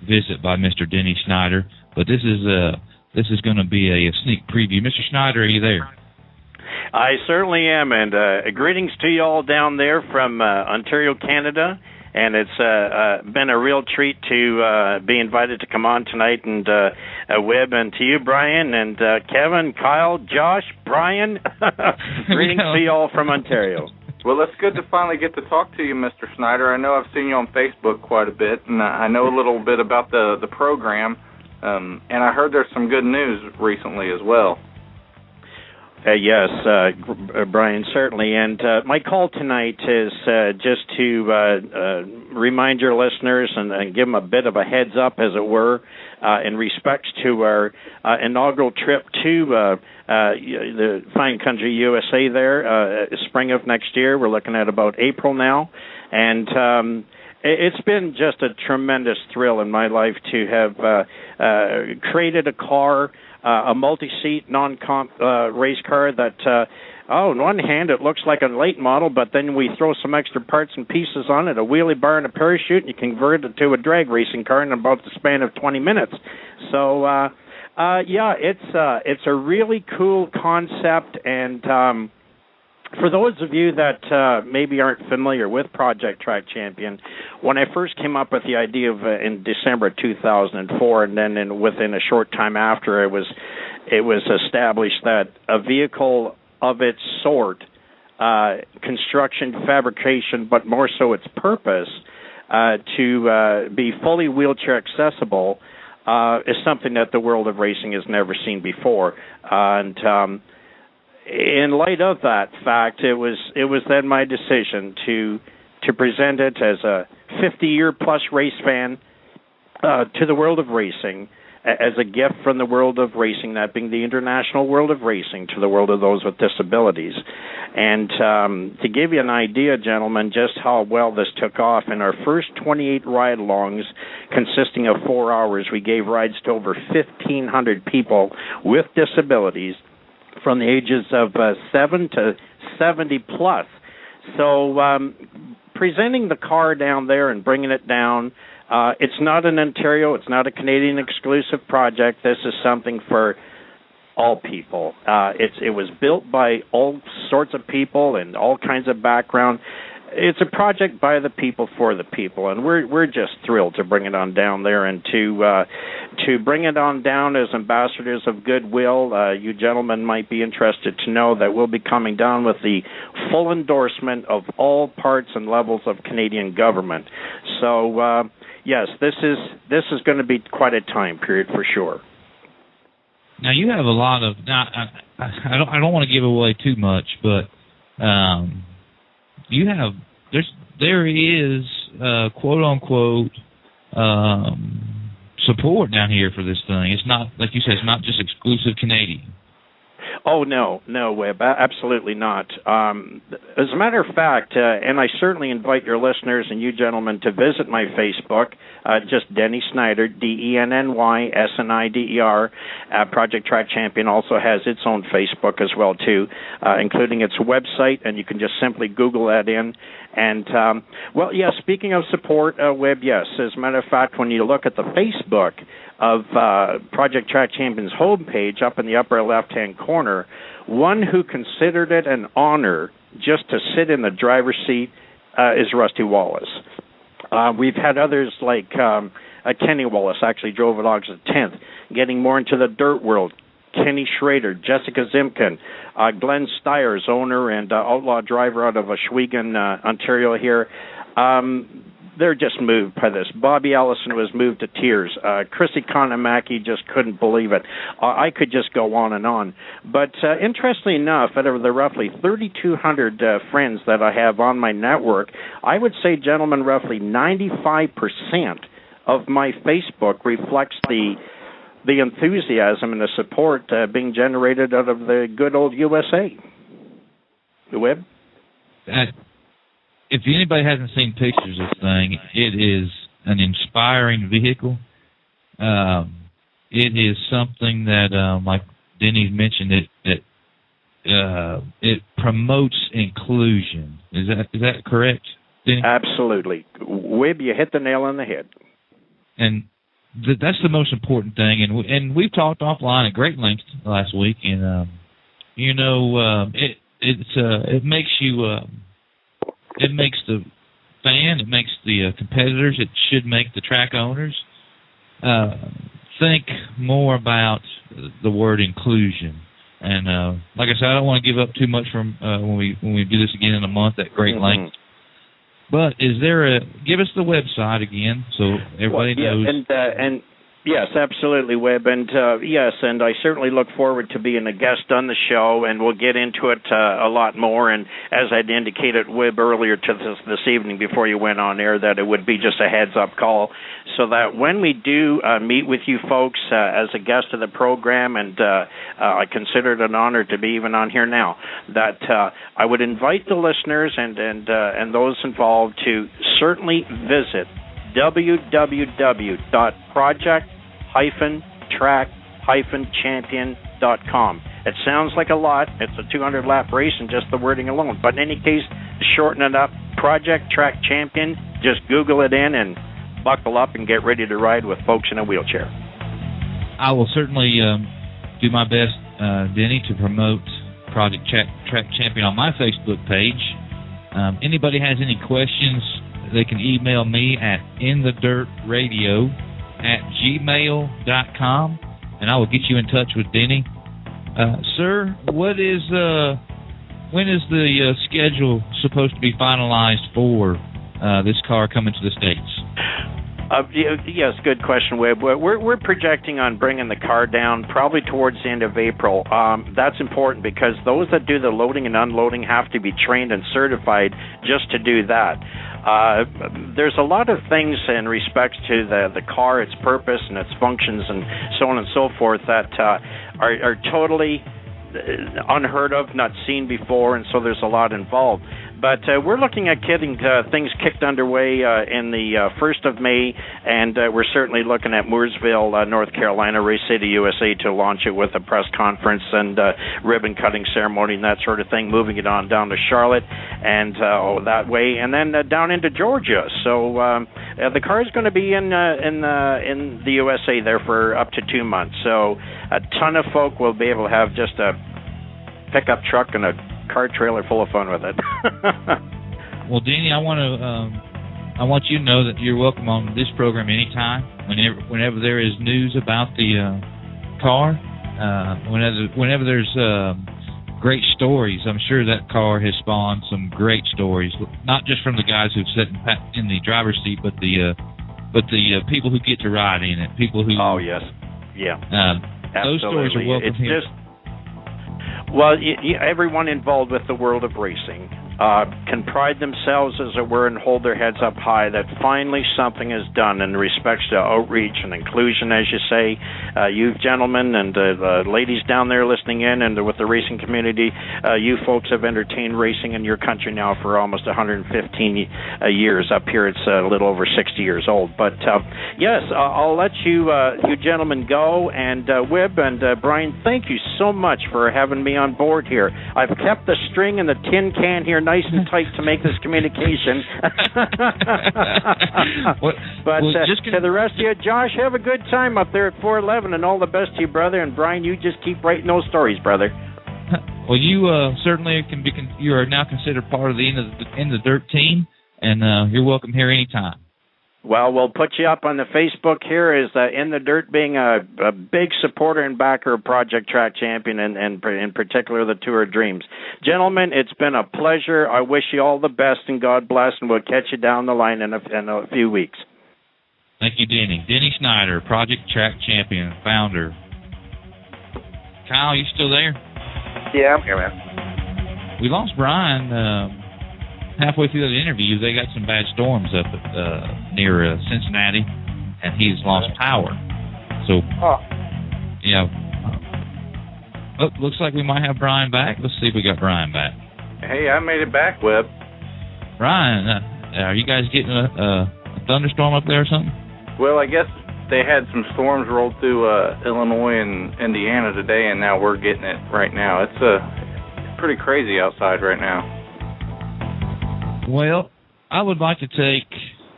visit by Mr. Denny Snider, but this is going to be a sneak preview. Mr. Snider, are you there? I certainly am, and greetings to you all down there from Ontario, Canada. And it's been a real treat to be invited to come on tonight, and Webb, and to you, Brian, and Kevin, Kyle, Josh, Brian. Greetings to you all from Ontario. Well, it's good to finally get to talk to you, Mr. Snider. I know I've seen you on Facebook quite a bit, and I know a little bit about the program, and I heard there's some good news recently as well. Yes, Brian, certainly. And my call tonight is just to remind your listeners and give them a bit of a heads up, as it were, in respects to our inaugural trip to the fine country USA there, spring of next year. We're looking at about April now. And it's been just a tremendous thrill in my life to have created a car, a multi-seat, non-comp race car that, on one hand, it looks like a late model, but then we throw some extra parts and pieces on it, a wheelie bar and a parachute, and you convert it to a drag racing car in about the span of 20 minutes. So, yeah, it's a really cool concept, and for those of you that maybe aren't familiar with Project Track Champion, when I first came up with the idea of in December 2004, and then within a short time after, it was established that a vehicle of its sort, construction, fabrication, but more so its purpose, to be fully wheelchair accessible, is something that the world of racing has never seen before, and in light of that fact, it was then my decision to present it as a 50-year-plus race fan to the world of racing, as a gift from the world of racing, that being the international world of racing, to the world of those with disabilities. And to give you an idea, gentlemen, just how well this took off, in our first 28 ride-alongs, consisting of 4 hours, we gave rides to over 1,500 people with disabilities, from the ages of 7 to 70 plus. So presenting the car down there and bringing it down, it's not an Ontario, it's not a Canadian exclusive project. This is something for all people. It was built by all sorts of people and all kinds of background. It's a project by the people for the people, and we're just thrilled to bring it on down there, and to bring it on down as ambassadors of goodwill. You gentlemen might be interested to know that we'll be coming down with the full endorsement of all parts and levels of Canadian government. So yes, this is going to be quite a time period for sure. Now you have a lot of. Now I don't want to give away too much, but. There is quote unquote support down here for this thing. It's not, like you said, it's not just exclusive Canadian. Oh, no, Webb, absolutely not. As a matter of fact, and I certainly invite your listeners and you gentlemen to visit my Facebook, just Denny Snider, DENNY SNIDER. Project Track Champion also has its own Facebook as well, too, including its website, and you can just simply Google that in. And, well, yeah, speaking of support, Webb, yes, as a matter of fact, when you look at the Facebook of Project Track Champion's homepage up in the upper left-hand corner, one who considered it an honor just to sit in the driver's seat is Rusty Wallace. We've had others like Kenny Wallace, actually drove at August 10th, getting more into the dirt world. Kenny Schrader, Jessica Zimkin, Glenn Stiers, owner and outlaw driver out of Shwegen, Ontario here. they're just moved by this. Bobby Ellison was moved to tears. Chrissy Konamaki just couldn't believe it. I could just go on and on. But interestingly enough, out of the roughly 3,200 friends that I have on my network, I would say, gentlemen, roughly 95% of my Facebook reflects the enthusiasm and the support being generated out of the good old USA. The web? If anybody hasn't seen pictures of this thing, it is an inspiring vehicle. It is something that, like Denny mentioned, it promotes inclusion. Is that correct, Denny? Absolutely. Wib, you hit the nail on the head. And that's the most important thing. And we've talked offline at great length last week, and it makes you. It makes the fan, it makes the competitors, it should make the track owners think more about the word inclusion. And like I said, I don't want to give up too much from when we do this again in a month at great length. But give us the website again so everybody knows. And yes, absolutely, Webb. And yes, and I certainly look forward to being a guest on the show, and we'll get into it a lot more. And as I'd indicated, Webb, earlier to this evening before you went on air, that it would be just a heads-up call so that when we do meet with you folks as a guest of the program, and I consider it an honor to be even on here now, that I would invite the listeners and those involved to certainly visit www.project-track-champion.com. It sounds like a lot. It's a 200-lap race and just the wording alone. But in any case, shorten it up, Project Track Champion. Just Google it in and buckle up and get ready to ride with folks in a wheelchair. I will certainly do my best, Denny, to promote Project Track Champion on my Facebook page. Anybody has any questions, they can email me at inthedirtradio@gmail.com, and I will get you in touch with Denny. Sir, when is the schedule supposed to be finalized for this car coming to the States? Yes, good question, Webb. We're projecting on bringing the car down probably towards the end of April. That's important because those that do the loading and unloading have to be trained and certified just to do that. There's a lot of things in respect to the car, its purpose and its functions and so on and so forth that are totally unheard of, not seen before, and so there's a lot involved. But we're looking at getting things kicked underway in the 1st of May, and we're certainly looking at Mooresville, North Carolina, Race City, USA, to launch it with a press conference and ribbon-cutting ceremony and that sort of thing, moving it on down to Charlotte and that way, and then down into Georgia. So the car is going to be in the USA there for up to 2 months. So a ton of folk will be able to have just a pickup truck and a car trailer full of fun with it. Well, Denny, I want you to know that you're welcome on this program anytime. Whenever there is news about the car, whenever there's great stories, I'm sure that car has spawned some great stories. Not just from the guys who've sat in the driver's seat, but the people who get to ride in it. People who. Oh yes, yeah. Those stories are welcome here. Well, everyone involved with the world of racing can pride themselves, as it were, and hold their heads up high that finally something is done in respects to outreach and inclusion, as you say. You gentlemen and the ladies down there listening in and with the racing community, you folks have entertained racing in your country now for almost 115 years. Up here it's a little over 60 years old. But, yes, I'll let you gentlemen go. And, Wib and Brian, thank you so much for having me on board here. I've kept the string and the tin can here nice and tight to make this communication. To the rest of you, Josh, have a good time up there at 411, and all the best to you, brother. And Brian, you just keep writing those stories, brother. Well, you certainly can be. You are now considered part of the In the Dirt team, and you're welcome here anytime. Well, we'll put you up on the Facebook here as In the Dirt being a big supporter and backer of Project Track Champion and in particular the Tour of Dreams. Gentlemen, it's been a pleasure. I wish you all the best and God bless, and we'll catch you down the line in a few weeks. Thank you, Denny. Denny Snider, Project Track Champion, founder. Kyle, you still there? Yeah, I'm here, man. We lost Brian halfway through that interview. They got some bad storms up at, near Cincinnati, and he's lost power. So, yeah. Looks like we might have Brian back. Let's see if we got Brian back. Hey, I made it back, Webb. Brian, are you guys getting a thunderstorm up there or something? Well, I guess they had some storms roll through Illinois and Indiana today, and now we're getting it right now. It's pretty crazy outside right now. Well, I would like to take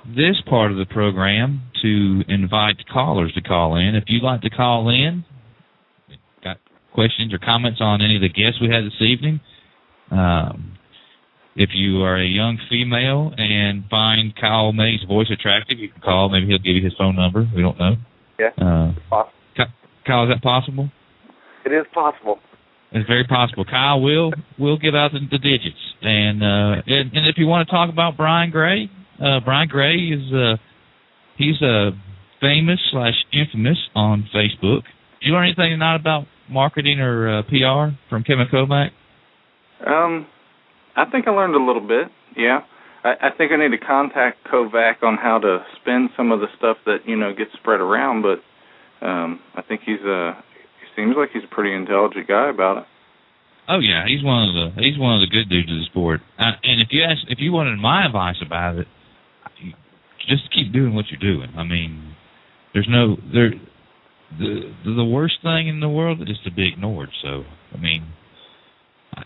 this part of the program to invite callers to call in. If you'd like to call in, got questions or comments on any of the guests we had this evening, if you are a young female and find Kyle May's voice attractive, you can call. Maybe he'll give you his phone number. We don't know. Yeah, possible. Kyle, is that possible? It is possible. It's very possible. Kyle will give out the digits, and if you want to talk about Brian Gray is he's famous / infamous on Facebook. Did you learn anything tonight about marketing or PR from Kevin Kovac? I think I learned a little bit. Yeah, I think I need to contact Kovac on how to spend some of the stuff that gets spread around. But I think he seems like he's a pretty intelligent guy about it. Oh yeah, he's one of the good dudes of the sport. And if you wanted my advice about it, just keep doing what you're doing. I mean, the worst thing in the world is to be ignored. So I mean,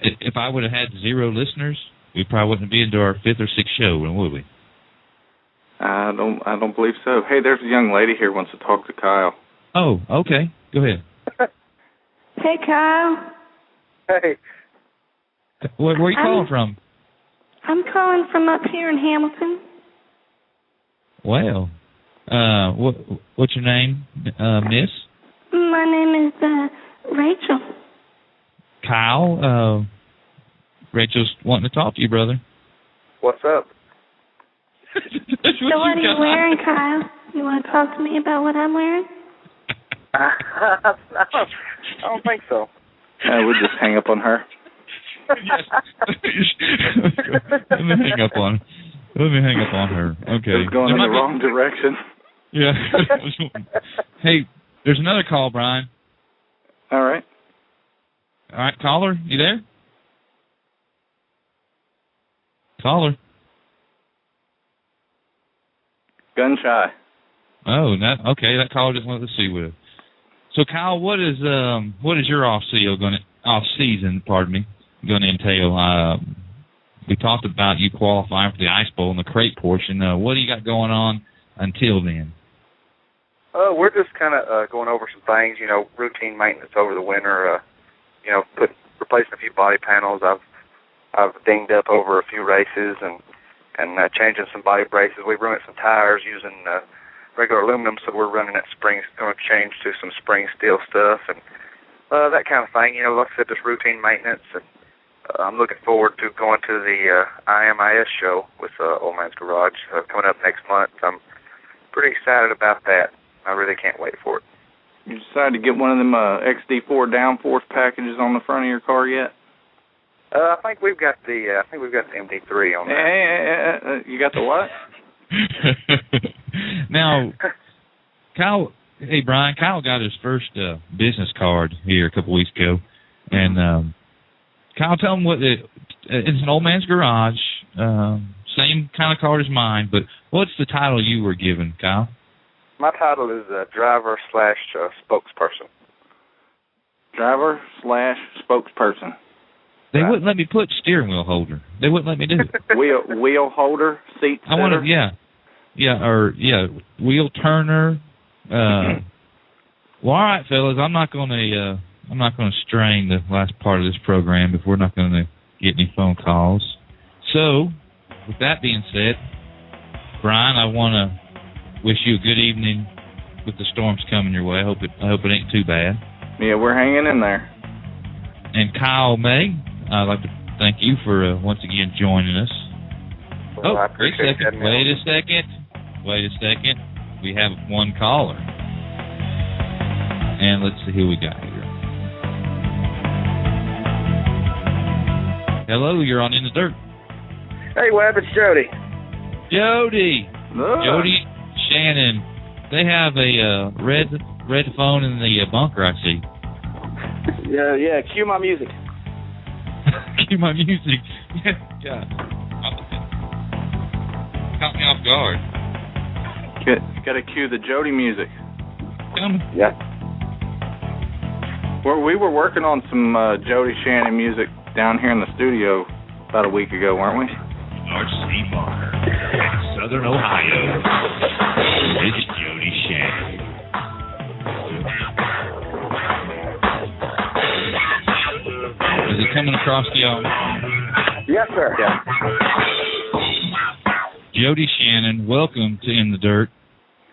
if I would have had 0 listeners, we probably wouldn't be into our 5th or 6th show, would we? I don't believe so. Hey, there's a young lady here who wants to talk to Kyle. Oh, okay. Go ahead. Hey, Kyle. Hey. Where are you calling from? I'm calling from up here in Hamilton. Well, what's your name, Miss? My name is Rachel. Kyle, Rachel's wanting to talk to you, brother. What's up? So what are you wearing, Kyle? You want to talk to me about what I'm wearing? I don't think so. We'll just hang up on her. Let me hang up on her. Okay. It's going in the wrong direction. Yeah. Hey, there's another call, Brian. All right. All right, caller, you there? Caller. Gun shy. Oh, that caller didn't want to see with. So, Kyle, what is your off season going to entail? We talked about you qualifying for the Ice Bowl and the crate portion. What do you got going on until then? We're just kind of going over some things, routine maintenance over the winter. Replacing a few body panels. I've dinged up over a few races and changing some body braces. We ruined some tires using regular aluminum, so we're running that going to change to some spring steel stuff and that kind of thing. Like I said, just routine maintenance. And I'm looking forward to going to the IMIS show with Old Man's Garage coming up next month. I'm pretty excited about that. I really can't wait for it. You decided to get one of them XD4 downforce packages on the front of your car yet? I think we've got the MD3 on there. You got the what? Now, Kyle. Hey, Brian. Kyle got his first business card here a couple weeks ago, and Kyle, tell him what it's an Old Man's Garage. Same kind of card as mine, but what's the title you were given, Kyle? My title is driver / spokesperson. Driver / spokesperson. They wouldn't let me put steering wheel holder. They wouldn't let me do it. Wheel holder, seat sitter. I want to, wheel turner. Well, all right, fellas. I'm not going to strain the last part of this program if we're not going to get any phone calls. So, with that being said, Brian, I want to wish you a good evening with the storms coming your way. I hope it ain't too bad. Yeah, we're hanging in there. And Kyle May, I'd like to thank you for once again joining us. Well, I wait a second. Wait a second. We have one caller. And let's see who we got here. Hello, you're on In the Dirt. Hey, Webb, it's Jody. Jody Shannon. They have a red phone in the bunker, I see. Yeah, cue my music. Cue my music. Yeah. Caught me off guard. Got to cue the Jody music. Yeah. We were working on some Jody Shannon music down here in the studio about a week ago, weren't we? North Sea Bar, Southern Ohio. It's Jody Shannon. Is it coming across to y'all? Yes, sir. Yeah. Jody Shannon, welcome to In the Dirt.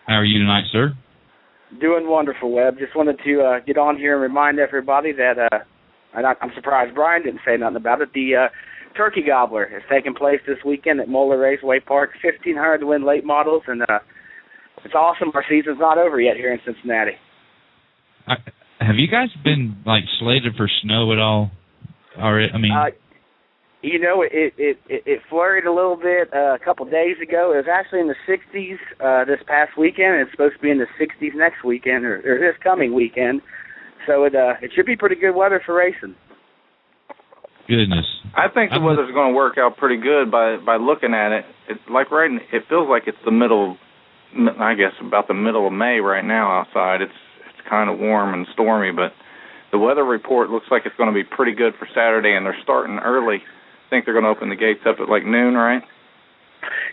How are you tonight, sir? Doing wonderful, Webb. Just wanted to get on here and remind everybody that, I'm surprised Brian didn't say nothing about it, the Turkey Gobbler is taking place this weekend at Moeller Raceway Park, 1,500 to win late models, and it's awesome. Our season's not over yet here in Cincinnati. Have you guys been, slated for snow at all? Already? I mean... it flurried a little bit a couple days ago. It was actually in the 60s this past weekend. It's supposed to be in the 60s next weekend, or this coming weekend. So it should be pretty good weather for racing. Goodness. I think the weather's going to work out pretty good by looking at it. It feels like it's the middle, I guess, about the middle of May right now outside. It's kind of warm and stormy, but the weather report looks like it's going to be pretty good for Saturday, and they're starting early. I think they're going to open the gates up at noon, right?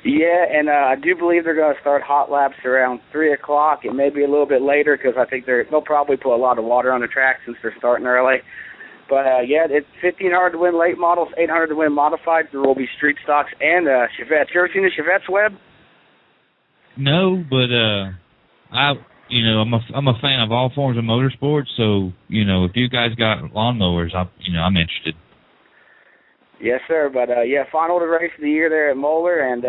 Yeah, and I do believe they're going to start hot laps around 3 o'clock. It may be a little bit later because I think they'll probably put a lot of water on the track since they're starting early. But, it's 1,500 to win late models, 800 to win modifieds. There will be street stocks and Chevettes. You ever seen the Chevettes, Webb? No, but I'm a fan of all forms of motorsports. So if you guys got lawnmowers, I'm interested. Yes, sir. But final race of the year there at Moeller, and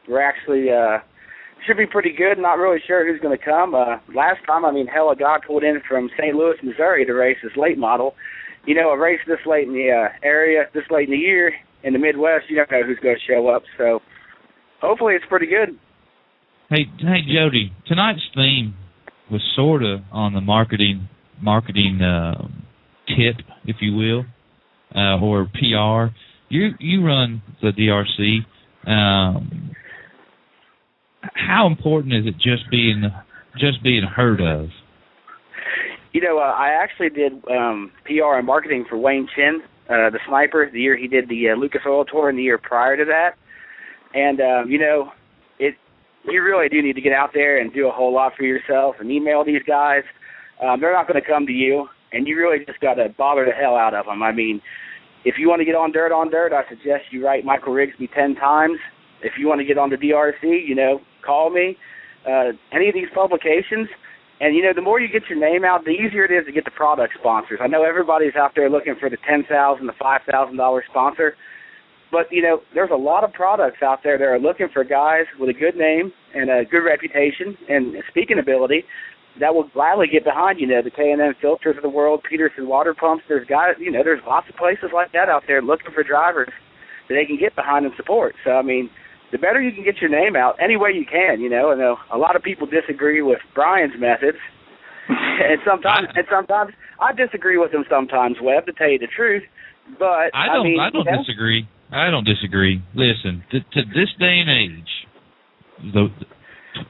we're actually should be pretty good. Not really sure who's going to come. Last time, a guy pulled in from St. Louis, Missouri to race this late model. A race this late in the area, this late in the year in the Midwest, you don't know who's going to show up. So hopefully it's pretty good. Hey, Jody, tonight's theme was sort of on the marketing tip, if you will, or PR. You run the DRC. How important is it just being heard of? I actually did PR and marketing for Wayne Chin, the sniper, the year he did the Lucas Oil Tour and the year prior to that. And, you really do need to get out there and do a whole lot for yourself and email these guys. They're not going to come to you, and you really just got to bother the hell out of them. If you want to get on dirt, I suggest you write Michael Rigsby 10 times. If you want to get on the DRC, call me. Any of these publications. And, the more you get your name out, the easier it is to get the product sponsors. I know everybody's out there looking for the $10,000, the $5,000 sponsor. But, there's a lot of products out there that are looking for guys with a good name and a good reputation and speaking ability that will gladly get behind, the K&N Filters of the world, Peterson Water Pumps. There's guys, there's lots of places like that out there looking for drivers that they can get behind and support. So, the better you can get your name out any way you can, and a lot of people disagree with Brian's methods, and sometimes I disagree with him sometimes, Webb, to tell you the truth. But I don't disagree. I don't disagree. Listen, to this day and age,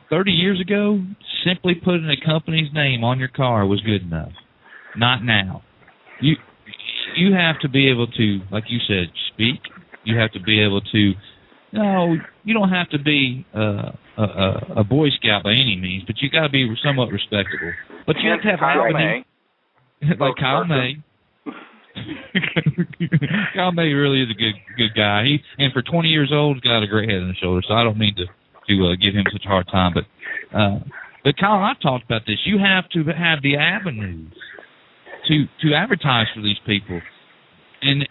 30 years ago, simply putting a company's name on your car was good enough. Not now. You have to be able to, like you said, speak. You have to be able to. No, you don't have to be a Boy Scout by any means, but you got to be somewhat respectable. But you have to have Kyle May. Like Kyle May. Kyle May really is a good guy. And for 20 years old, he's got a great head on his shoulders. So I don't mean to give him such a hard time. But Colin, I've talked about this. You have to have the avenues to advertise for these people, and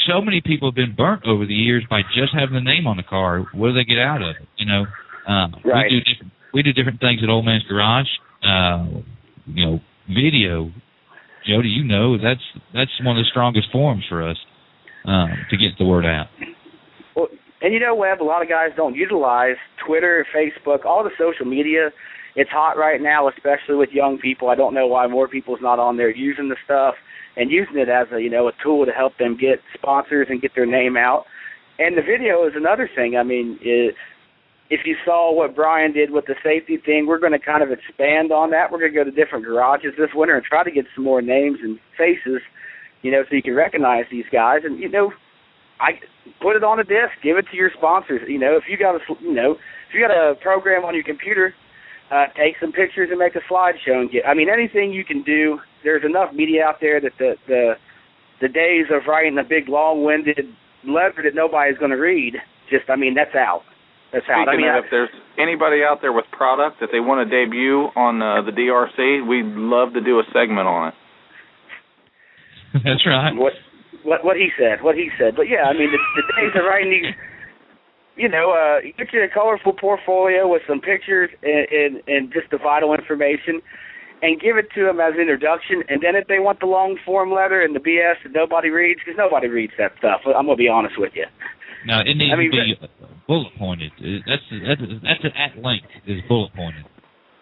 so many people have been burnt over the years by just having the name on the car. What do they get out of it? You know, right. We do different things at Old Man's Garage. You know, video. Jody, you know that's one of the strongest forms for us to get the word out. Well, and you know, Webb, a lot of guys don't utilize Twitter, Facebook, all the social media. It's hot right now, especially with young people. I don't know why more people's not on there using the stuff and using it as a tool to help them get sponsors and get their name out. And the video is another thing. I mean, if you saw what Brian did with the safety thing, we're going to kind of expand on that. We're going to go to different garages this winter and try to get some more names and faces, so you can recognize these guys. And, I put it on a disc, give it to your sponsors. If you got a program on your computer, take some pictures and make a slideshow and anything you can do. There's enough media out there that the days of writing a big long-winded letter that nobody's going to read, that's out. That's out. If there's anybody out there with product that they want to debut on the DRC, we'd love to do a segment on it. That's right. What he said. But yeah, the days of writing these, get you a colorful portfolio with some pictures and just the vital information, and give it to them as an introduction. And then if they want the long form letter and the BS that nobody reads, because nobody reads that stuff. I'm gonna be honest with you. No, it needs to be bullet pointed. That's at length is bullet pointed.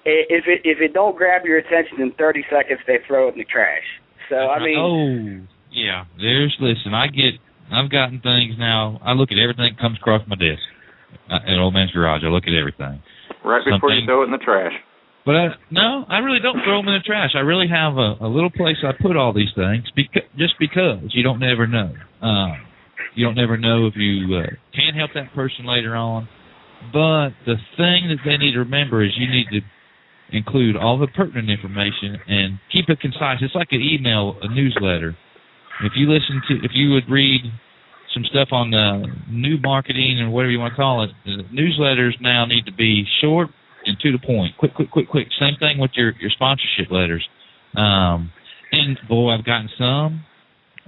If it don't grab your attention in 30 seconds, they throw it in the trash. So Oh, yeah. Listen, I've gotten things now. I look at everything that comes across my desk at Old Man's Garage. I look at everything. Right before you throw it in the trash. But I really don't throw them in the trash. I really have a little place I put all these things just because you don't never know. You don't never know if you can help that person later on. But the thing that they need to remember is you need to include all the pertinent information and keep it concise. It's like an email, a newsletter. If you would read some stuff on new marketing or whatever you want to call it, the newsletters now need to be short and to the point. Quick. Same thing with your sponsorship letters. And boy, I've gotten some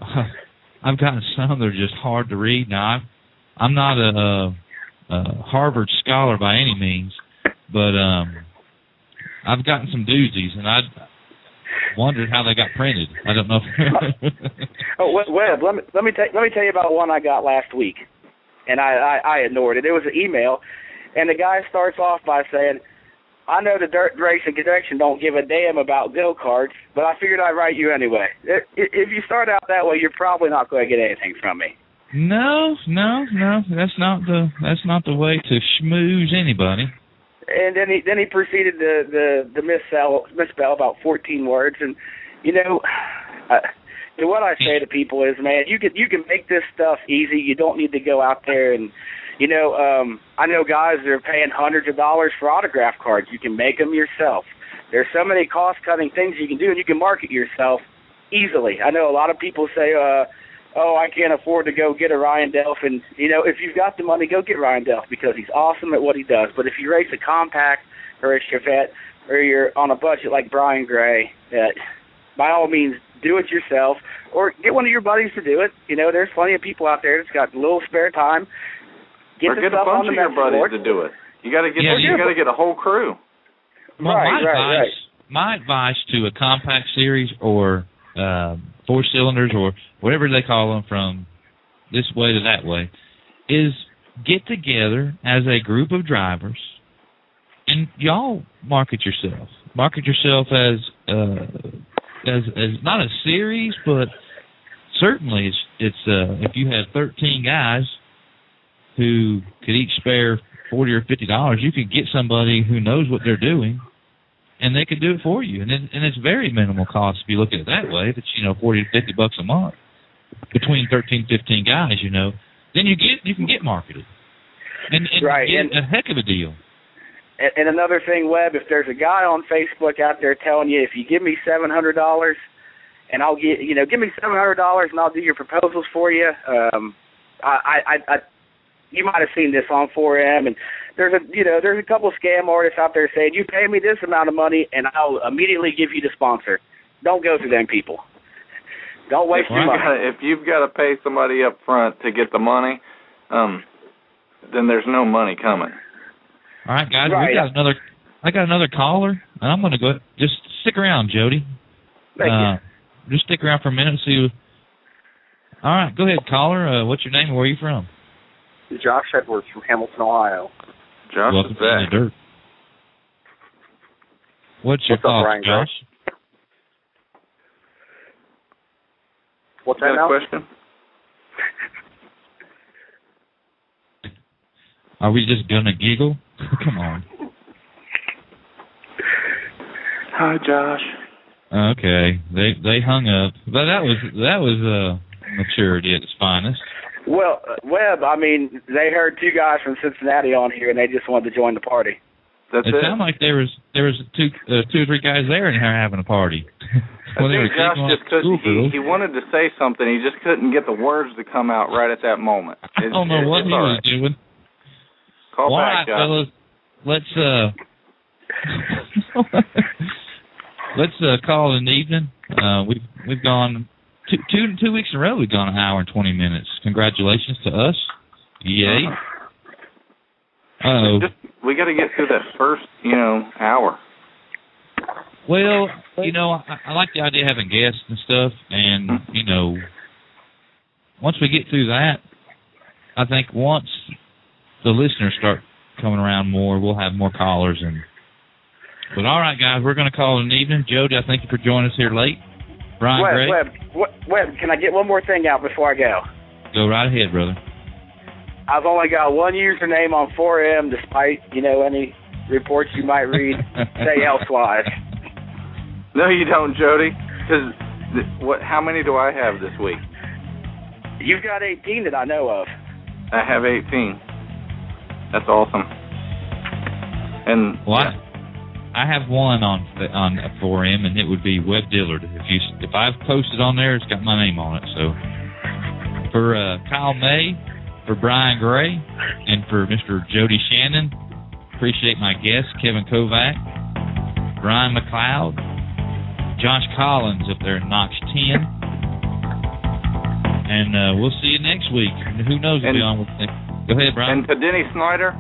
that are just hard to read. Now, I'm not a Harvard scholar by any means, but I've gotten some doozies, and I wondered how they got printed. I don't know. Webb, let me tell you about one I got last week, and I ignored it. It was an email, and the guy starts off by saying, "I know the Dirt Racing Connection don't give a damn about go-karts, but I figured I'd write you anyway." If you start out that way, you're probably not going to get anything from me. No. That's not the way to schmooze anybody. And then he proceeded to misspell about 14 words, and what I say to people is, man, you can make this stuff easy. You don't need to go out there and I know guys that are paying hundreds of dollars for autograph cards. You can make them yourself. There's so many cost-cutting things you can do, and you can market yourself easily. I know a lot of people say, I can't afford to go get a Ryan Delph. And, if you've got the money, go get Ryan Delph because he's awesome at what he does. But if you race a compact or a Chevette or you're on a budget like Brian Gray, by all means, do it yourself or get one of your buddies to do it. There's plenty of people out there that's got a little spare time. Get a bunch of your buddies to do it. You got to get a whole crew. Right. My advice to a compact series or 4 cylinders or whatever they call them from this way to that way is get together as a group of drivers and y'all market yourself. Market yourself as not a series, but certainly it's if you have 13 guys who could each spare $40 or $50, you could get somebody who knows what they're doing, and they could do it for you. And it's very minimal cost if you look at it that way. If it's $40 to $50 a month between 13, 15 guys, then you can get marketed and right. Get a heck of a deal. And another thing, Webb, if there's a guy on Facebook out there telling you, if you give me $700 and I'll give me $700 and I'll do your proposals for you, you might have seen this on 4M, and there's a couple of scam artists out there saying, you pay me this amount of money and I'll immediately give you the sponsor. Don't go through them people. Don't waste your money. If you've got to pay somebody up front to get the money, then there's no money coming. All right, guys, I got another caller, and I'm going to go. Just stick around, Jody. Thank you. Just stick around for a minute and see. All right, go ahead, caller. What's your name and where are you from? Josh Edwards from Hamilton, Ohio. Josh Welcome is to the back. dirt. What's your thoughts, Brian, Josh? What's that now? Question? Are we just going to giggle? Come on. Hi, Josh. Okay, they hung up, but that was maturity at its finest. Well, Webb, I mean, they heard two guys from Cincinnati on here, and they just wanted to join the party. That's it sounded like there was two or three guys there and they're having a party. I think Josh just couldn't. He wanted to say something. He just couldn't get the words to come out right at that moment. I don't know what he was doing. Call back, Josh. Fellas, let's call it an evening. We've gone two weeks in a row. We've gone an hour and 20 minutes. Congratulations to us. Yay. We got to get through that first, hour. Well, I like the idea of having guests and stuff, and once we get through that, I think once the listeners start coming around more, we'll have more callers. But all right, guys, we're going to call it an evening. Jody, I thank you for joining us here late. Brian Gray. Webb, can I get one more thing out before I go? Go right ahead, brother. I've only got one username on 4M, despite, any reports you might read say elsewise. No, you don't, Jody. Because how many do I have this week? You've got 18 that I know of. I have 18. That's awesome. And I have one on 4M, and it would be Webb Dillard. If I've posted on there, it's got my name on it. So for Kyle May, for Brian Gray, and for Mr. Jody Shannon, appreciate my guests, Kevin Kovac, Brian McLeod, Josh Collins up there in Knox 10. And we'll see you next week. Who knows what'll be on with next. Go ahead, Brian. And to Denny Snider,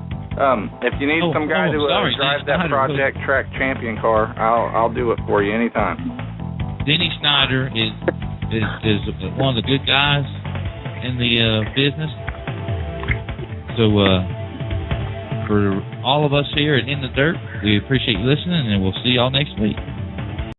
if you need some guy to drive that Project Track Champion car, I'll do it for you anytime. Denny Snider is one of the good guys in the business. So for all of us here at In the Dirt, we appreciate you listening, and we'll see y'all next week.